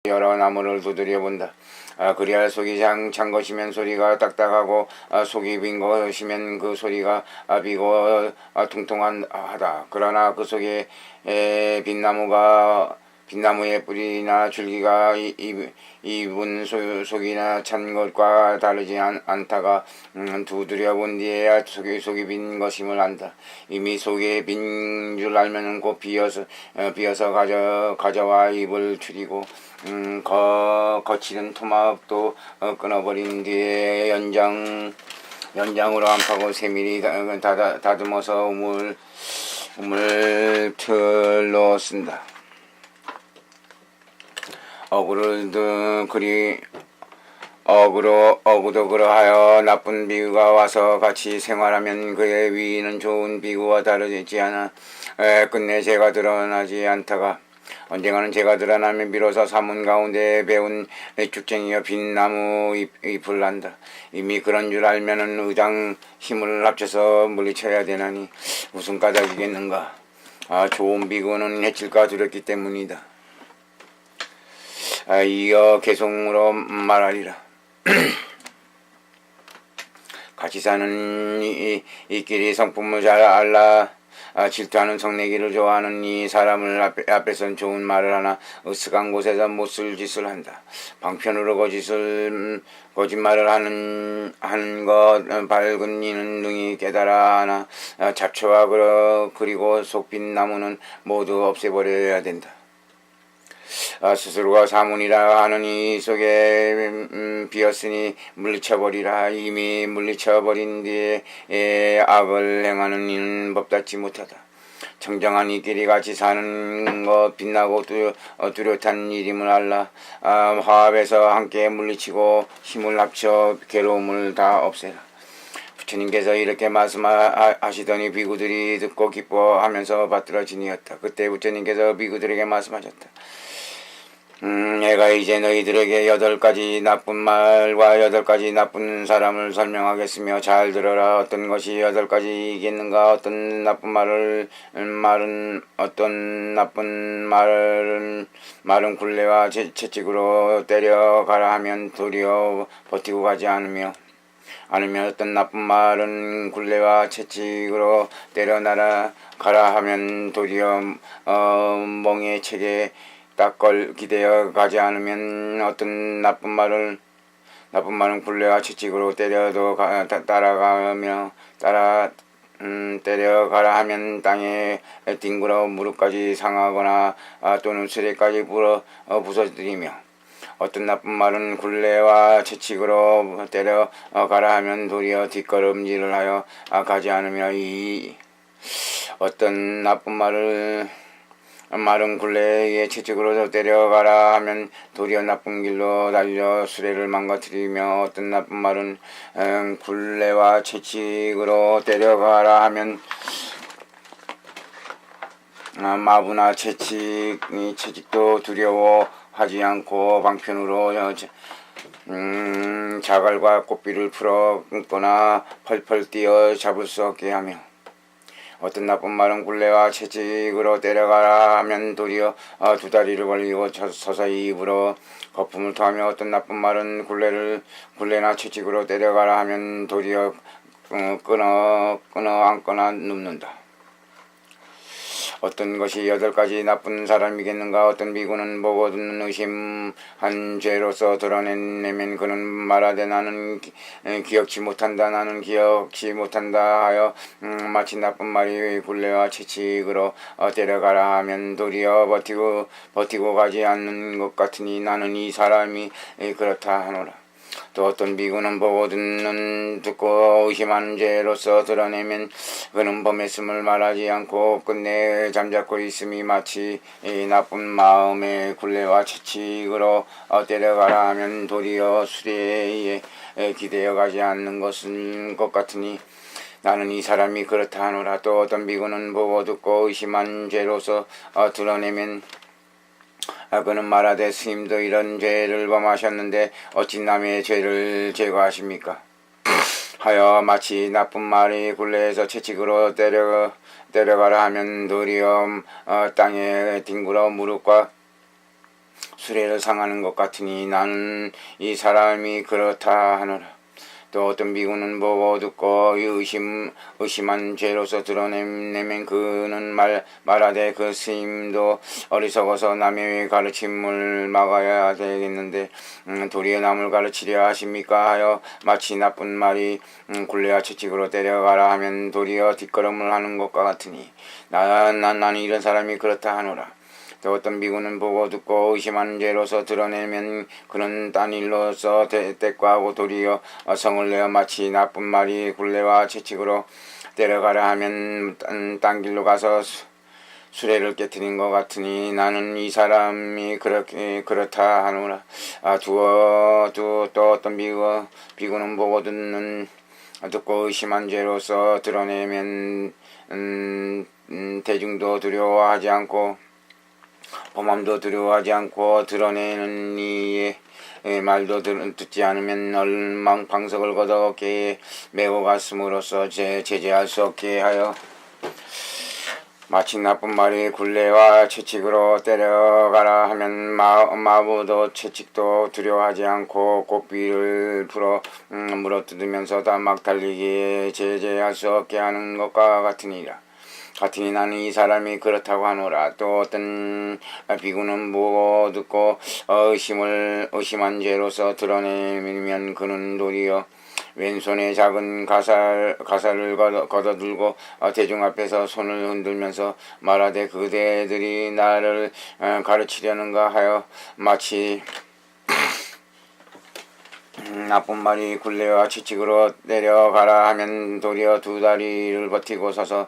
여러 나무를 두드려 본다. 그리야 속이 찬 것이면 소리가 딱딱하고 속이 빈 것이면 그 소리가 비고 통통하다. 그러나 그 속에 빛나무의 뿌리나 줄기가 입은 속이나 찬 것과 다르지 않다가 두드려 본 뒤에야 속이 빈 것임을 안다. 이미 속에 빈 줄 알면 곧 비어서 가져와 입을 추리고 거칠은 토막도 끊어버린 뒤에 연장으로 안 파고 세밀히 다듬어서 우물 틀로 쓴다. 어구도 그러하여 나쁜 비구가 와서 같이 생활하면 그의 위는 좋은 비구와 다르지 않아 끝내 죄가 드러나지 않다가 언젠가는 죄가 드러나면 비로소 사문 가운데 배운 쭉쟁이여 빛나무 잎을 난다. 이미 그런 줄 알면은 의장 힘을 합쳐서 물리쳐야 되나니 무슨 까닭이겠는가. 좋은 비구는 해칠까 두렵기 때문이다. 이어 개송으로 말하리라. 같이 사는 이끼리 성품을 잘 알라. 질투하는 성내기를 좋아하는 이 사람을 앞에선 좋은 말을 하나 으쓱한 곳에서 못쓸 짓을 한다. 방편으로 거짓말을 하는 것 밝은 이는 능히 깨달아 하나 잡초와 그리고 속빈 나무는 모두 없애버려야 된다. 스스로가 사문이라 하는 이 속에 비었으니 물리쳐버리라. 이미 물리쳐버린 뒤에 악을 행하는 이는 법닫지 못하다. 청정한 이끼리 같이 사는 것 빛나고 뚜렷한 일임을 알라. 화합해서 함께 물리치고 힘을 합쳐 괴로움을 다 없애라. 부처님께서 이렇게 말씀하시더니 비구들이 듣고 기뻐하면서 받들어지니었다. 그때 부처님께서 비구들에게 말씀하셨다. 내가 이제 너희들에게 8가지 나쁜 말과 8가지 나쁜 사람을 설명하겠으며 잘 들어라. 어떤 것이 8가지이겠는가. 어떤 나쁜 말은 굴레와 채찍으로 때려가라 하면 도리어 버티고 가지 않으면 어떤 나쁜 말은 굴레와 채찍으로 때려나라 가라 하면 도리어 멍에 책에 딱걸 기대어 가지 않으면 어떤 나쁜 말은 굴레와 채찍으로 때려도 때려가라 하면 땅에 뒹굴어 무릎까지 상하거나 또는 수레까지 부서뜨리며 어떤 나쁜 말은 굴레와 채찍으로 때려가라 하면 도리어 뒷걸음질을 하여 가지 않으며 어떤 나쁜 말은 굴레에 채찍으로 때려가라 하면 도리어 나쁜 길로 달려 수레를 망가뜨리며 어떤 나쁜 말은 굴레와 채찍으로 때려가라 하면 마부나 채찍도 두려워하지 않고 방편으로 자갈과 꽃비를 풀어 끊거나 펄펄 뛰어 잡을 수 없게 하며 어떤 나쁜 말은 굴레와 채찍으로 때려가라 하면 도리어 두 다리를 벌리고 서서히 입으로 거품을 토하며 어떤 나쁜 말은 굴레나 채찍으로 때려가라 하면 도리어 끊어 안거나 눕는다. 어떤 것이 8가지 나쁜 사람이겠는가. 어떤 비구는 보고 듣는 의심한 죄로서 드러내면 그는 말하되 나는 기억치 못한다 하여 마치 나쁜 말이 굴레와 채찍으로 때려가라 하면 도리어 버티고 가지 않는 것 같으니 나는 이 사람이 그렇다 하노라. 또 어떤 비구는 보고 듣고 의심하는 죄로서 드러내면 그는 범했음을 말하지 않고 끝내 잠자코 있음이 마치 나쁜 마음의 굴레와 채찍으로 때려가라 하면 도리어 수레에 기대어 가지 않는 것 같으니 나는 이 사람이 그렇다 하노라. 또 어떤 비구는 보고 듣고 의심한 죄로서 드러내면 그는 말하되 스님도 이런 죄를 범하셨는데 어찌 남의 죄를 제거하십니까? 하여 마치 나쁜 말이 굴레에서 채찍으로 때려가라 하면 도리어 땅에 뒹굴어 무릎과 수레를 상하는 것 같으니 나는 이 사람이 그렇다 하노라. 또 어떤 비구는 보고 듣고 의심한 죄로서 드러내면 그는 말하되 그 스님도 어리석어서 남의 가르침을 막아야 되겠는데 도리어 남을 가르치려 하십니까 하여 마치 나쁜 말이 굴레와 채찍으로 때려가라 하면 도리어 뒷걸음을 하는 것과 같으니 나는 이런 사람이 그렇다 하노라. 또 어떤 비구는 보고 듣고 의심하는 죄로서 드러내면 그는 딴 일로서 대과하고 도리어 성을 내어 마치 나쁜 말이 굴레와 채찍으로 때려가라 하면 딴 길로 가서 수레를 깨뜨린 것 같으니 나는 이 사람이 그렇다 하노라. 또 어떤 비구는 보고 듣고 의심한 죄로서 드러내면 대중도 두려워하지 않고 범함도 두려워하지 않고 드러내는 이의 말도 듣지 않으면 얼망방석을 걷어 어깨에 메고 갔음으로써 제재할 수 없게 하여 마치 나쁜 말이 굴레와 채찍으로 때려가라 하면 마부도 채찍도 두려워하지 않고 고삐를 풀어 물어뜯으면서 다 막 달리기에 제재할 수 없게 하는 것과 같으니라. 같으니 나는 이 사람이 그렇다고 하노라. 또 어떤 비구는 보고 듣고 의심한 죄로서 드러내면 그는 도리어 왼손에 작은 가사를 걷어들고 대중 앞에서 손을 흔들면서 말하되 그대들이 나를 가르치려는가 하여 마치 나쁜 말이 굴레와 채찍으로 내려가라 하면 도리어 두 다리를 버티고 서서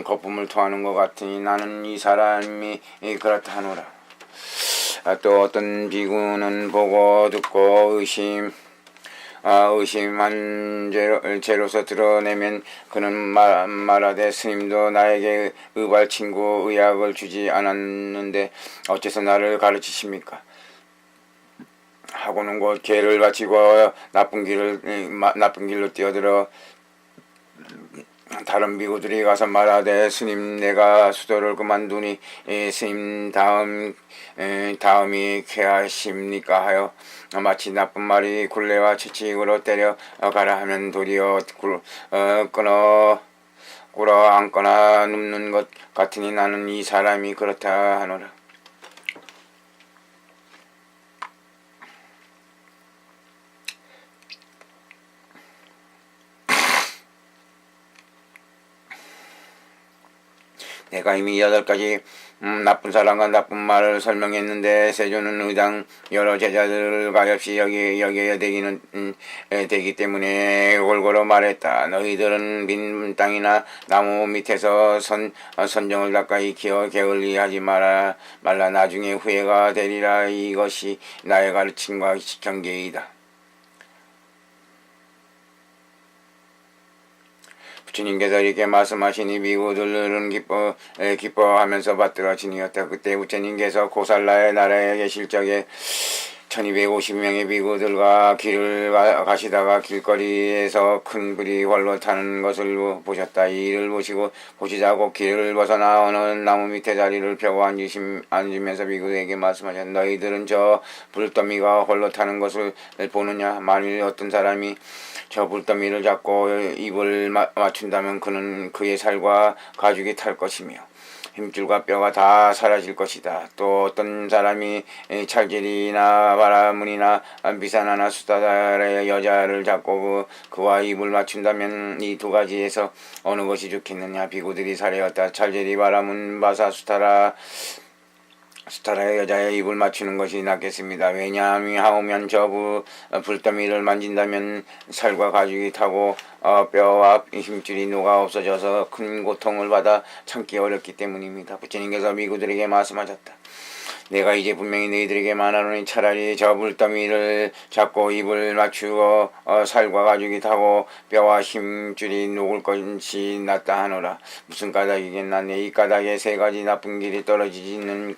거품을 토하는 것 같으니 나는 이 사람이 그렇다 하노라. 또 어떤 비구는 보고 듣고 의심한 죄로서 드러내면 그는 말하되 스님도 나에게 의발친구 의약을 주지 않았는데 어째서 나를 가르치십니까? 하고는 곧 개를 바치고 나쁜 길로 뛰어들어 다른 비구들이 가서 말하되 스님 내가 수도를 그만두니 스님 다음이 쾌하십니까 하여 마치 나쁜 말이 굴레와 채찍으로 때려 가라 하면 도리어 꿇어 앉거나 눕는 것 같으니 나는 이 사람이 그렇다 하노라. 내가 이미 8가지 나쁜 사람과 나쁜 말을 설명했는데 세조는 의당 여러 제자들을 가엾이 여겨야 되기 때문에 골고루 말했다. 너희들은 빈 땅이나 나무 밑에서 선정을 가까이 기어 게을리하지 말라. 나중에 후회가 되리라. 이것이 나의 가르침과 경계이다. 부처님께서 이렇게 말씀하시니 비구들은 기뻐하면서 받들어지니었다. 그때 부처님께서 고살라의 나라에 계실 적에 1250명의 비구들과 길을 가시다가 길거리에서 큰 불이 홀로 타는 것을 보셨다. 이 일을 보시자고 길을 벗어나 어느 나무 밑에 자리를 펴고 앉으면서 비구에게 말씀하셨다. 너희들은 저 불더미가 홀로 타는 것을 보느냐? 만일 어떤 사람이 저 불더미를 잡고 입을 맞춘다면 그는 그의 살과 가죽이 탈 것이며 힘줄과 뼈가 다 사라질 것이다. 또 어떤 사람이 찰질이나 바라문이나 비사나나 수다다의 여자를 잡고 그와 입을 맞춘다면 이 두 가지에서 어느 것이 좋겠느냐? 비구들이 살해였다. 찰질이 바라문 바사 수타라의 여자의 입을 맞추는 것이 낫겠습니다. 왜냐하면 저 불더미를 만진다면 살과 가죽이 타고 뼈와 힘줄이 녹아 없어져서 큰 고통을 받아 참기 어렵기 때문입니다. 부처님께서 비구들에게 말씀하셨다. 내가 이제 분명히 너희들에게 말하노니 차라리 저 불더미를 잡고 입을 맞추고 살과 가죽이 타고 뼈와 힘줄이 녹을 것이 낫다 하노라. 무슨 까닭이겠나? 이 까닭에 3가지 나쁜 길이 떨어지지는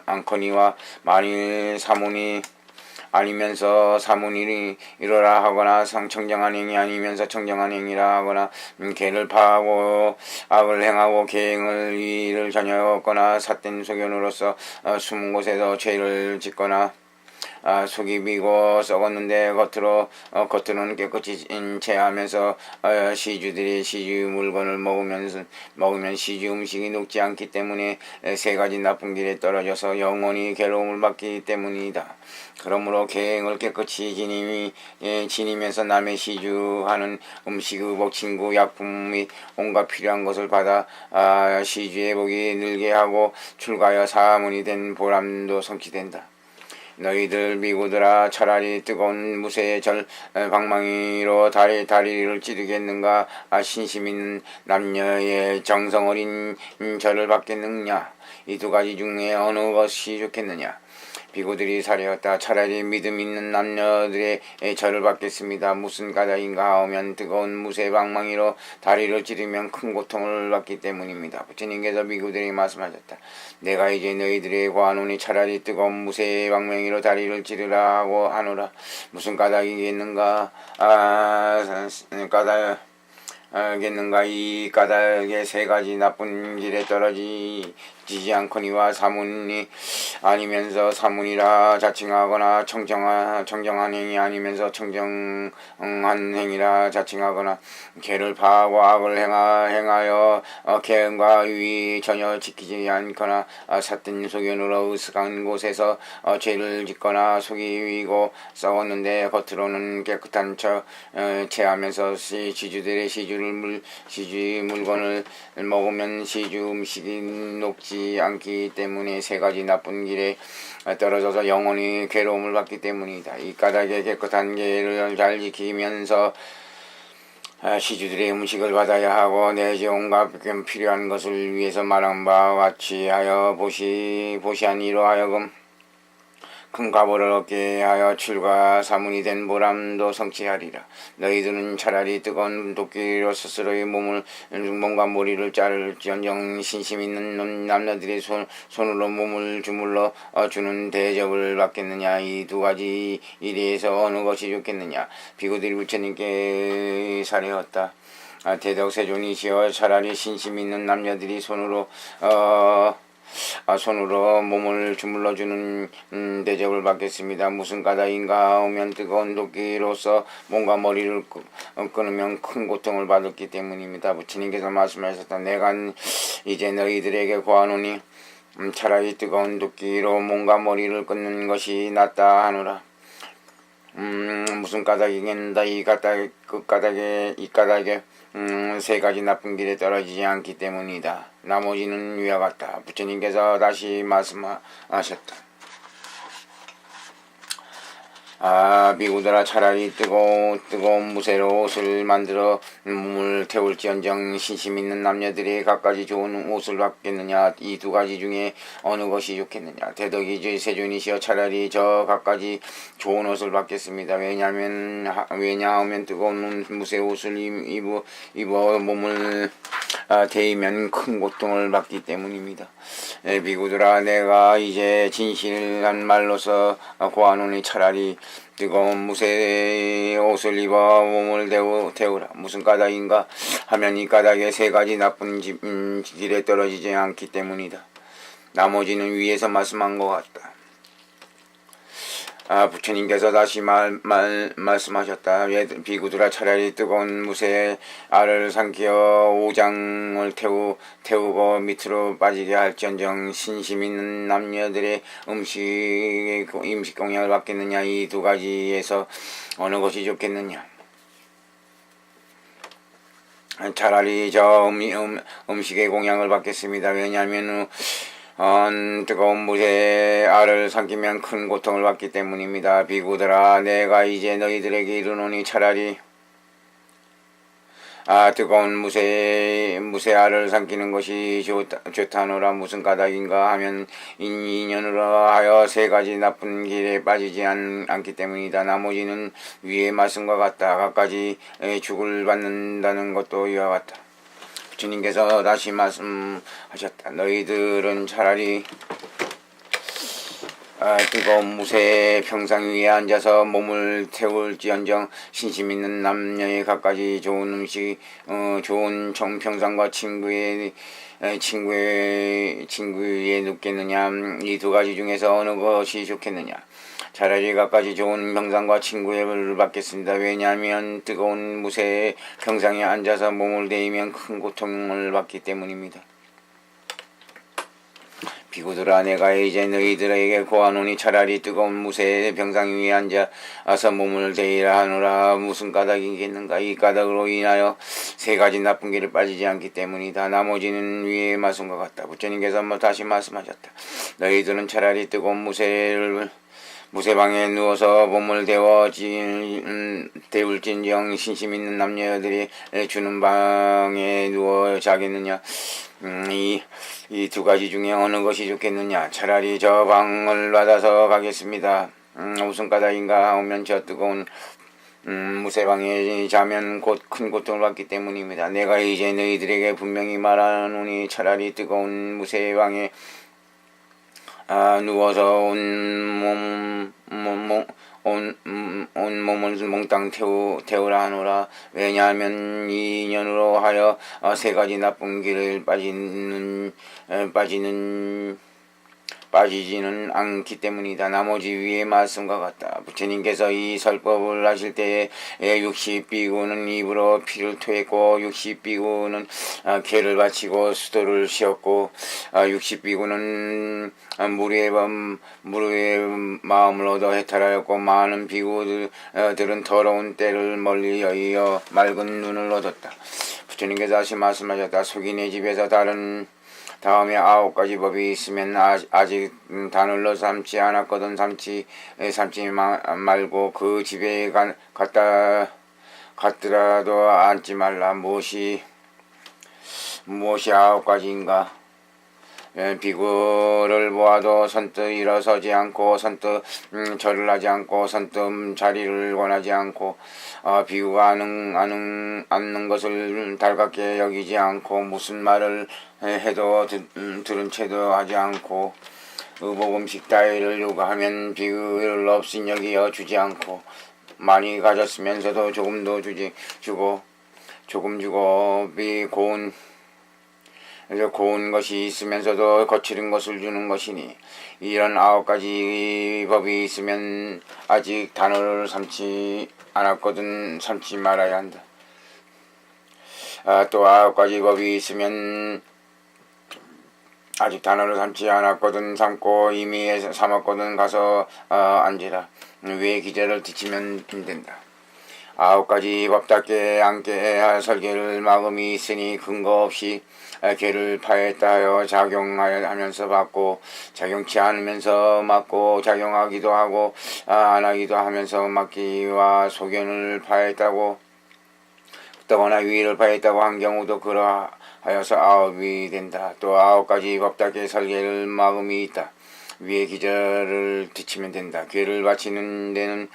않거니와 만일 사문이 아니면서 사문이로라 하거나 청정한 행위 아니면서 청정한 행위라 하거나 개를 파하고 악을 행하고 계행을 일을 전혀 없거나 삿된 소견으로서 숨은 곳에서 죄를 짓거나 속이 비고 썩었는데 겉으로는 깨끗이 체하면서 시주들이 시주 물건을 먹으면 시주 음식이 녹지 않기 때문에 세 가지 나쁜 길에 떨어져서 영원히 괴로움을 받기 때문이다. 그러므로 계행을 깨끗이 지니면서 남의 시주하는 음식, 의복, 친구, 약품 및 온갖 필요한 것을 받아 시주의 복이 늘게 하고 출가하여 사문이 된 보람도 성취된다. 너희들 미구들아 차라리 뜨거운 무쇠의 방망이로 다리를 찌르겠는가 신심 있는 남녀의 정성 어린 절을 받겠느냐. 이 두 가지 중에 어느 것이 좋겠느냐. 비구들이 사려었다. 차라리 믿음 있는 남녀들의 절을 받겠습니다. 무슨 까닭인가 하면 뜨거운 무쇠 방망이로 다리를 찌르면 큰 고통을 받기 때문입니다. 부처님께서 비구들이 말씀하셨다. 내가 이제 너희들의 고하노니 차라리 뜨거운 무쇠 방망이로 다리를 찌르라 하고 하노라. 무슨 까닭이겠는가? 까닭겠는가? 이 까닭의 세 가지 나쁜 길에 떨어지지 않거니와 사문이 아니면서 사문이라 자칭하거나 청정한 행위 아니면서 청정한 행위라 자칭하거나 개를 파하고 악을 행하여 계행과 유의 전혀 지키지 않거나 삿된 소견으로 으슥한 곳에서 죄를 짓거나 속이 위고 썩었는데 겉으로는 깨끗한 척 체하면서 시주들의 시주의 물건을 먹으면 시주 음식이 녹지 않기 때문에 세 가지 나쁜 길에 떨어져서 영원히 괴로움을 받기 때문이다. 이 까닭에 깨끗한 계를 잘 지키면서 시주들의 음식을 받아야 하고 내지 온갖 필요한 것을 위해서 말한 바와 같이 하여 보시한 이로 하여금 큰 가보를 얻게 하여 출가 사문이 된 보람도 성취하리라. 너희들은 차라리 뜨거운 도끼로 스스로의 몸과 머리를 자를지언정 신심 있는 남녀들의 손으로 몸을 주물러 주는 대접을 받겠느냐. 이 두 가지 일에서 어느 것이 좋겠느냐. 비구들이 부처님께 사려었다. 대덕세존이시여 차라리 신심 있는 남녀들이 손으로 몸을 주물러주는 대접을 받겠습니다. 무슨 까닭인가 하면 뜨거운 도끼로서 몸과 머리를 끊으면 큰 고통을 받았기 때문입니다. 부처님께서 말씀하셨다. 내가 이제 너희들에게 고하노니 차라리 뜨거운 도끼로 몸과 머리를 끊는 것이 낫다 하노라. 무슨 까닭이겠는가. 이 까닭에 세 가지 나쁜 길에 떨어지지 않기 때문이다. 나머지는 위와 같다. 부처님께서 다시 말씀하셨다. 비구들아 차라리 뜨거운 무쇠로 옷을 만들어 몸을 태울지언정 신심 있는 남녀들이 갖가지 좋은 옷을 받겠느냐. 이 두 가지 중에 어느 것이 좋겠느냐. 대덕이지 세존이시여 차라리 저 갖가지 좋은 옷을 받겠습니다. 왜냐하면 뜨거운 무쇠 옷을 입어 몸을 데이면 큰 고통을 받기 때문입니다. 비구들아 내가 이제 진실한 말로서 고하노니 차라리 뜨거운 무쇠 옷을 입어 몸을 태우라. 무슨 까닭인가 하면 이 까닭에 세 가지 나쁜 길에 떨어지지 않기 때문이다. 나머지는 위에서 말씀한 것 같다. 부처님께서 다시 말씀하셨다. 비구들아 차라리 뜨거운 무쇠 알을 삼키어 오장을 태우고 밑으로 빠지게 할지언정 신심 있는 남녀들의 음식 공양을 받겠느냐. 이 두 가지에서 어느 것이 좋겠느냐. 차라리 저 음식의 공양을 받겠습니다. 왜냐하면 뜨거운 무쇠 알을 삼키면 큰 고통을 받기 때문입니다. 비구들아 내가 이제 너희들에게 이르노니 차라리 뜨거운 무쇠 알을 삼키는 것이 좋다노라. 무슨 까닭인가 하면 인연으로 하여 세 가지 나쁜 길에 빠지지 않기 때문이다. 나머지는 위의 말씀과 같다. 각가지 죽을 받는다는 것도 이와 같다. 주님께서 다시 말씀하셨다. 너희들은 차라리 뜨거운 무쇠 평상 위에 앉아서 몸을 태울지언정 신심 있는 남녀의 갖가지 좋은 음식, 좋은 평상과 친구의 눕겠느냐. 이 두 가지 중에서 어느 것이 좋겠느냐. 차라리 갖가지 좋은 평상과 친구의 벌을 받겠습니다. 왜냐하면 뜨거운 무쇠 평상에 앉아서 몸을 대이면 큰 고통을 받기 때문입니다. 비구들아, 내가 이제 너희들에게 고하노니 차라리 뜨거운 무쇠 병상 위에 앉아서 몸을 대이라 하노라. 무슨 까닭이겠는가. 이 까닭으로 인하여 세 가지 나쁜 길을 빠지지 않기 때문이다. 나머지는 위의 말씀과 같다. 부처님께서 다시 말씀하셨다. 너희들은 차라리 뜨거운 무쇠방에 누워서 몸을 데울진정 신심 있는 남녀들이 주는 방에 누워 자겠느냐. 이 두 가지 중에 어느 것이 좋겠느냐. 차라리 저 방을 받아서 가겠습니다. 무슨 까닭인가 하면 저 뜨거운 무쇠방에 자면 곧 큰 고통을 받기 때문입니다. 내가 이제 너희들에게 분명히 말하노니 차라리 뜨거운 무쇠방에 누워서 온 몸을 몽땅 태우라 하노라. 왜냐하면 이 인연으로 하여 세 가지 나쁜 길을 빠지지는 않기 때문이다. 나머지 위의 말씀과 같다. 부처님께서 이 설법을 하실 때에 60비구는 입으로 피를 토했고 60비구는 개를 바치고 수도를 씌었고 60비구는 무료의 마음을 얻어 해탈하였고 많은 비구들은 더러운 때를 멀리 여의어 맑은 눈을 얻었다. 부처님께서 다시 말씀하셨다. 속인의 집에서 다음에 9가지 법이 있으면 아직 단을로 삼지 않았거든 삼지 말고 그 집에 갔더라도 앉지 말라. 무엇이 9가지인가. 비구를 보아도 선뜻 일어서지 않고 선뜻 절을 하지 않고 선뜻 자리를 권하지 않고 비구가 앉는 것을 달갑게 여기지 않고 무슨 말을 해도 들은 채도 하지 않고 의복 음식 따위를 요구하면 비구를 없인 여기어 주지 않고 많이 가졌으면서도 조금도 주고 고운 것이 있으면서도 거칠은 것을 주는 것이니 이런 9가지 법이 있으면 아직 단어를 삼지 않았거든 삼지 말아야 한다. 또 9가지 법이 있으면 아직 단어를 삼지 않았거든 삼고 이미 삼았거든 가서 앉으라. 위의 기제를 뒤치면 된다. 9가지 법답게 앉게 설계를 마음이 있으니 근거 없이 개를 파했다 하여 작용하면서 받고 작용치 않으면서 맞고 작용하기도 하고 안 하기도 하면서 맞기와 소견을 파했다고 듣거나 위를 파했다고 한 경우도 그러하여서 9이 된다. 또 9가지 법답게 설계를 마음이 있다. 위의 기절을 뒤치면 된다. 괴를 바치는 데는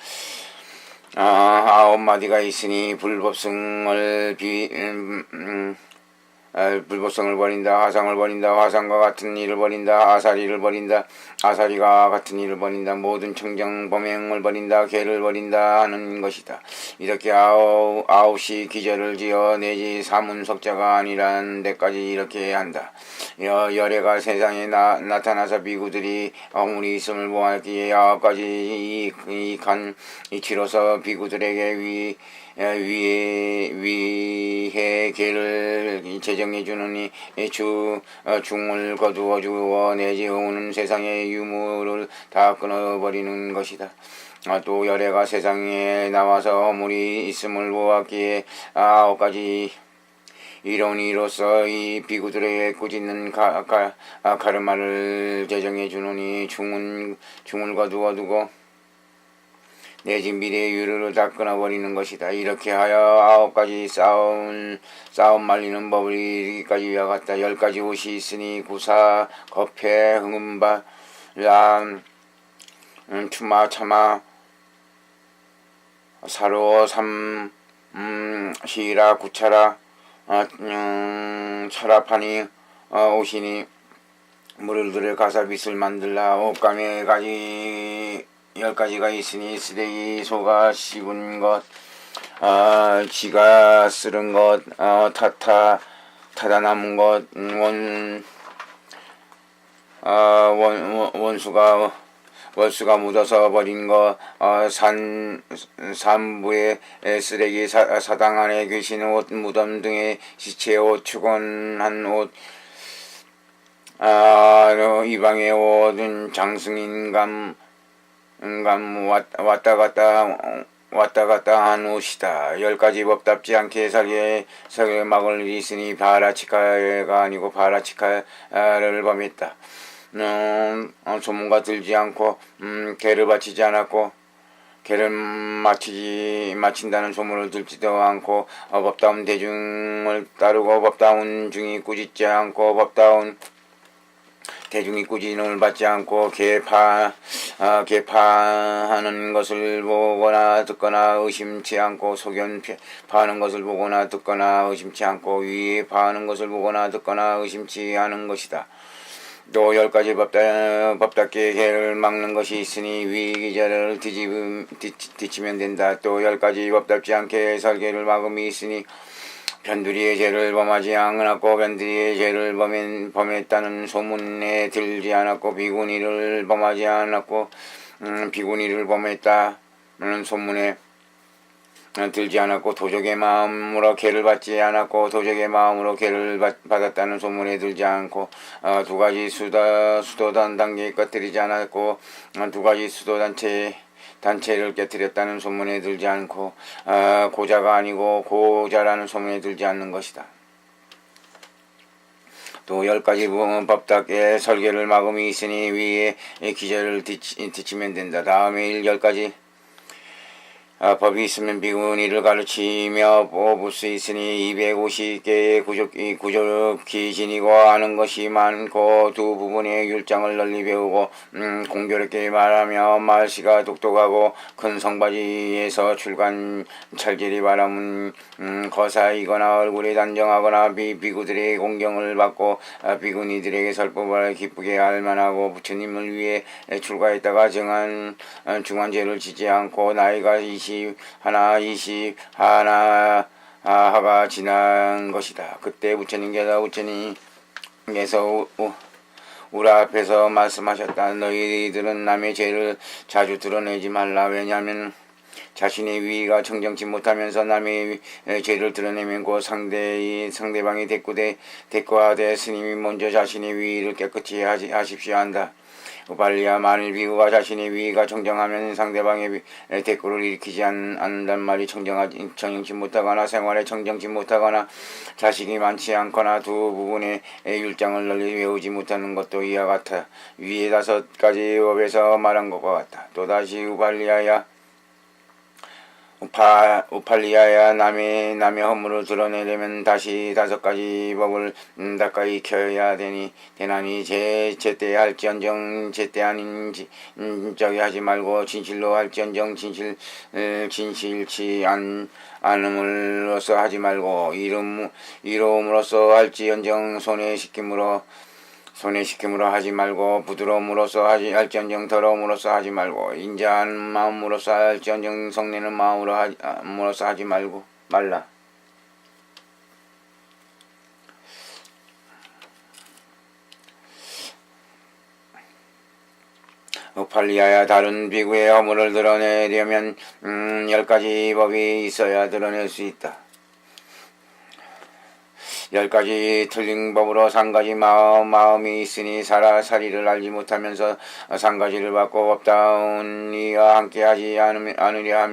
9마디가 있으니 불법성을 버린다. 화상을 버린다. 화상과 같은 일을 버린다. 아사리를 버린다. 아사리가 같은 일을 버린다. 모든 청정 범행을 버린다. 죄를 버린다 하는 것이다. 이렇게 9시 기절을 지어 내지 사문석자가 아니란 데까지 이렇게 한다. 열애가 세상에 나타나서 비구들이 어물이 있음을 보았기에 9가지 이치로서 비구들에게 위해 개를 제정해 주느니 중을 거두어 주어 내지 오는 세상의 유무를 다 끊어버리는 것이다. 또 열애가 세상에 나와서 어물이 있음을 보았기에 9가지 이론이로서 이 비구들에게 꾸짖는 가르마를 제정해 주느니 중을 거두어 두고 내지 미래의 유료를 다 끊어버리는 것이다. 이렇게 하여 9가지 싸움 말리는 법을 이르기까지 이와 같다. 10가지 옷이 있으니 구사, 거패, 흥음바, 투마, 차마, 사로, 시라, 구차라, 차라파니, 옷이니 물을 들여 가사빗을 만들라. 옷감에 가지 10가지가 있으니 쓰레기 소가 씹은 것, 쥐가 쓸은 것, 타다 남은 것, 원수가 묻어서 버린 것, 산부의 쓰레기, 사당 안에 계신 옷, 무덤 등의 시체 옷, 축원한 옷, 이방의 옷은 장승인감 왔다 갔다 한 옷이다. 10가지 법답지 않게 살게 막을 일이 있으니 바라치카가 아니고 바라치카를 범했다. 소문가 들지 않고 개를 바치지 않았고 개를 마친다는 소문을 들지도 않고 법다운 대중을 따르고 법다운 중이 꾸짖지 않고 법다운 대중이 꾸짖음을 받지 않고 개파하는 것을 보거나 듣거나 의심치 않고 소견 파하는 것을 보거나 듣거나 의심치 않고 위에 파하는 것을 보거나 듣거나 의심치 않은 것이다. 또 10가지 법답게 개를 막는 것이 있으니 위 기자를 뒤치면 된다. 또 10가지 법답지 않게 설계를 막음이 있으니 변두리의 죄를 범하지 않았고 변두리의 죄를 범했다는 소문에 들지 않았고 비구니를 범하지 않았고 비구니를 범했다는 소문에 들지 않았고 도적의 마음으로 개를 받지 않았고 도적의 마음으로 개를 받았다는 소문에 들지 않고 2가지 수도단 단계에 꺼뜨리지 않았고 2가지 단체를 깨뜨렸다는 소문에 들지 않고 고자가 아니고 고자라는 소문에 들지 않는 것이다. 또 10가지 법답게 설계를 막음이 있으니 위에 기절을 뒤치면 된다. 다음에 10가지 법이 있으면 비구니를 가르치며 뽑을 수 있으니 250개의 구족기 지니고 아는 것이 많고 두 부분의 율장을 널리 배우고 공교롭게 말하며 말씨가 똑똑하고 큰 성바지에서 출간 찰질이 바람은 거사이거나 얼굴이 단정하거나 비구들의 공경을 받고 비구니들에게 설법을 기쁘게 알만하고 부처님을 위해 출가했다가 정한 중한죄를 지지 않고 나이가 21하가 지난 것이다. 그때 부처님께서 우리 앞에서 말씀하셨다. 너희들은 남의 죄를 자주 드러내지 말라. 왜냐하면 자신의 위가 청정치 못하면서 남의 죄를 드러내면 곧 상대방이 대꾸하되 스님이 먼저 자신의 위를 깨끗이 하십시오 한다. 우팔리야, 만일 비구가 자신의 위가 청정하면 상대방의 대꾸를 일으키지 않는단 말이 청정치 못하거나 생활에 청정치 못하거나 자식이 많지 않거나 두 부분의 율장을 널리 외우지 못하는 것도 이와 같아. 위에 5가지 법에서 말한 것과 같다. 또다시 우팔리야야 남의 허물을 드러내려면 다시 5가지 법을 가까이 익혀야 되나니 제때 할지언정 제때 아닌 적이 하지 말고 진실로 할지언정 진실치 않음으로써 하지 말고 이로움으로써 할지언정 손에 식힘으로 하지 말고 부드러움으로써 할지언정 더러움으로써 하지 말고 인자한 마음으로써 할지언정 성내는 마음으로써 하지 말라. 우팔리야야, 다른 비구의 허물을 드러내려면 10가지 법이 있어야 드러낼 수 있다. 10가지 틀린 법으로 3가지 마음이 있으니 사리를 알지 못하면서 3가지를 받고 법다운 이와 함께하지 않으려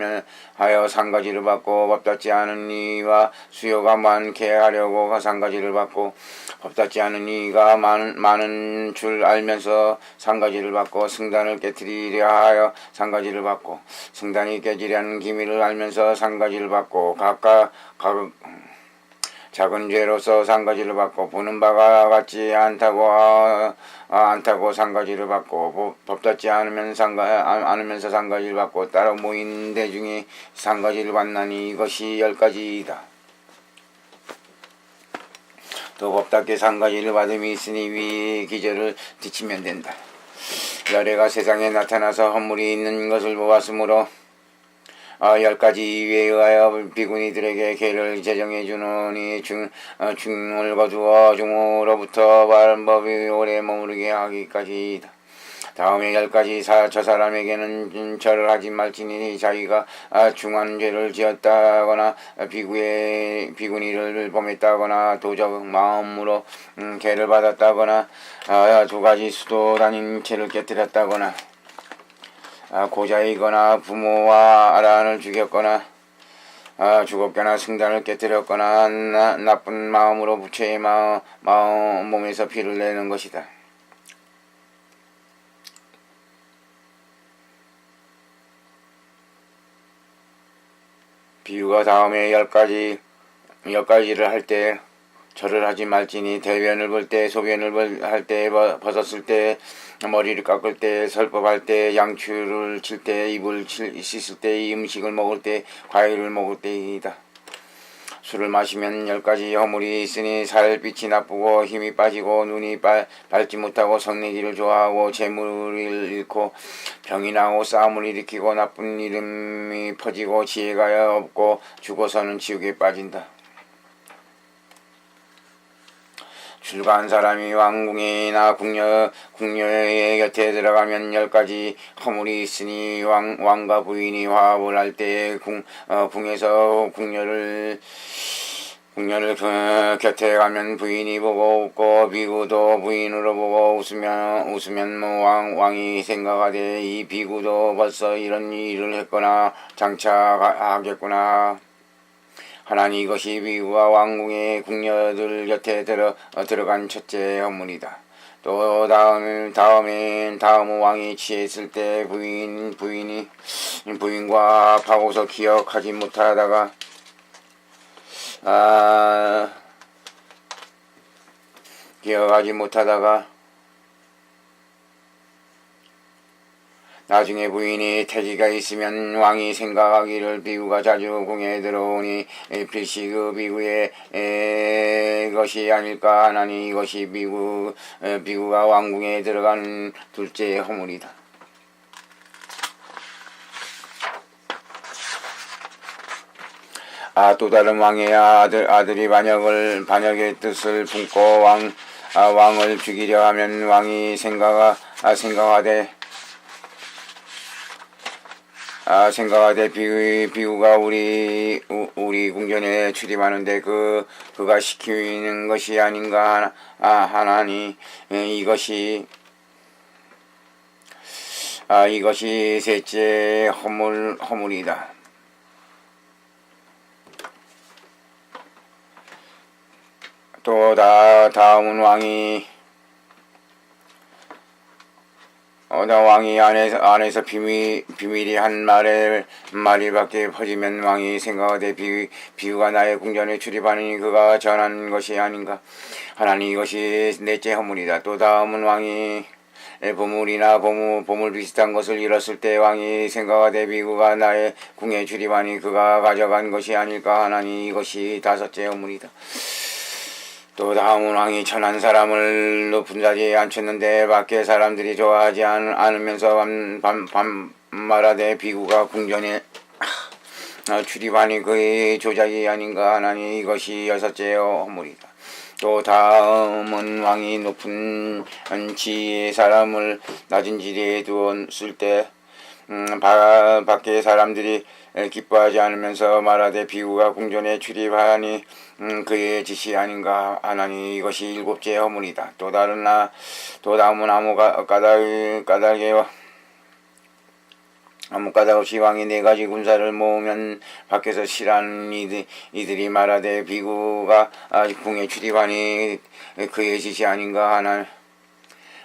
하여 3가지를 받고 법답지 않은 이와 수요가 많게 하려고 3가지를 받고 법답지 않은 이가 많은 줄 알면서 3가지를 받고 승단을 깨뜨리려 하여 3가지를 받고 승단이 깨지려는 기미를 알면서 3가지를 받고 각각 작은 죄로서 3가지를 받고 보는 바가 같지 않다고 3가지를 받고 법답지 않으면서 3가지를 받고 따로 모인 대중이 3가지를 받나니 이것이 10가지이다. 또 법답게 상가지를 받음이 있으니 위 기절을 뒤치면 된다. 열애가 세상에 나타나서 허물이 있는 것을 보았으므로 10가지 이유에 의하여 비구니들에게 계를 제정해 주노니 중을 거두어 중으로부터 발법이 오래 머무르게 하기까지이다. 다음에 10가지 저 사람에게는 절을 하지 말지니 자기가 중한 죄를 지었다거나 비구니를 범했다거나 도적 마음으로 계를 받았다거나 2가지 수도 다닌 채를 깨뜨렸다거나 고자이거나 부모와 아란을 죽였거나 주겁거나 승단을 깨뜨렸거나 나쁜 마음으로 부처의 몸에서 피를 내는 것이다. 비유가 다음에 10가지를 할 때 절을 하지 말지니 대변을 볼 때, 소변을 할 때, 벗었을 때, 머리를 깎을 때, 설법할 때, 양추를 칠 때, 입을 씻을 때, 음식을 먹을 때, 과일을 먹을 때이다. 술을 마시면 10가지 허물이 있으니 살빛이 나쁘고 힘이 빠지고 눈이 밝지 못하고 성내기를 좋아하고 재물을 잃고 병이 나고 싸움을 일으키고 나쁜 이름이 퍼지고 지혜가 없고 죽어서는 지옥에 빠진다. 출가한 사람이 왕궁이나 궁녀의 곁에 들어가면 10가지 허물이 있으니 왕과 부인이 화합을 할 때 궁에서 궁녀를 곁에 가면 부인이 보고 웃고 비구도 부인으로 보고 웃으면 왕이 생각하되 이 비구도 벌써 이런 일을 했거나 장차 하겠구나. 하나니 이것이 비구가 왕궁의 궁녀들 곁에 들어간 첫째 허물이다. 또 다음은 왕이 취했을 때 부인과 합하고서 기억하지 못하다가 나중에 부인이 태기가 있으면 왕이 생각하기를 비구가 자주 궁에 들어오니 필시 그 비구의 것이 아닐까 하나니 이것이 비구가 왕궁에 들어간 둘째 허물이다. 또 다른 왕의 아들이 반역의 뜻을 품고 왕을 죽이려 하면 왕이 생각하되 비구가 우리 궁전에 출입하는데 그가 시키는 것이 아닌가 하나니 이것이 셋째 허물이다. 또 다음은 왕이 안에서 비밀이 한 말이 밖에 퍼지면 왕이 생각하되 비구가 나의 궁전에 출입하니 그가 전한 것이 아닌가 하나니 이것이 넷째 허물이다. 또 다음은 왕이 보물이나 보물 비슷한 것을 잃었을 때 왕이 생각하되 비구가 나의 궁에 출입하니 그가 가져간 것이 아닐까 하나니 이것이 다섯째 허물이다. 또 다음은 왕이 천한 사람을 높은 자리에 앉혔는데 밖에 사람들이 좋아하지 않으면서 반말하되 비구가 궁전에 출입하니 그의 조작이 아닌가 하나니 이것이 여섯째 허물이다. 또 다음은 왕이 높은 지위의 사람을 낮은 지리에 두었을 때 밖에 사람들이 기뻐하지 않으면서 말하되 비구가 궁전에 출입하니 그의 짓이 아닌가 하나니 이것이 일곱째 허물이다. 또 다음은 아무 까닭 없이 왕이 4가지 군사를 모으면 밖에서 싫어하는 이들이 말하되 비구가 궁에 출입하니 그의 짓이 아닌가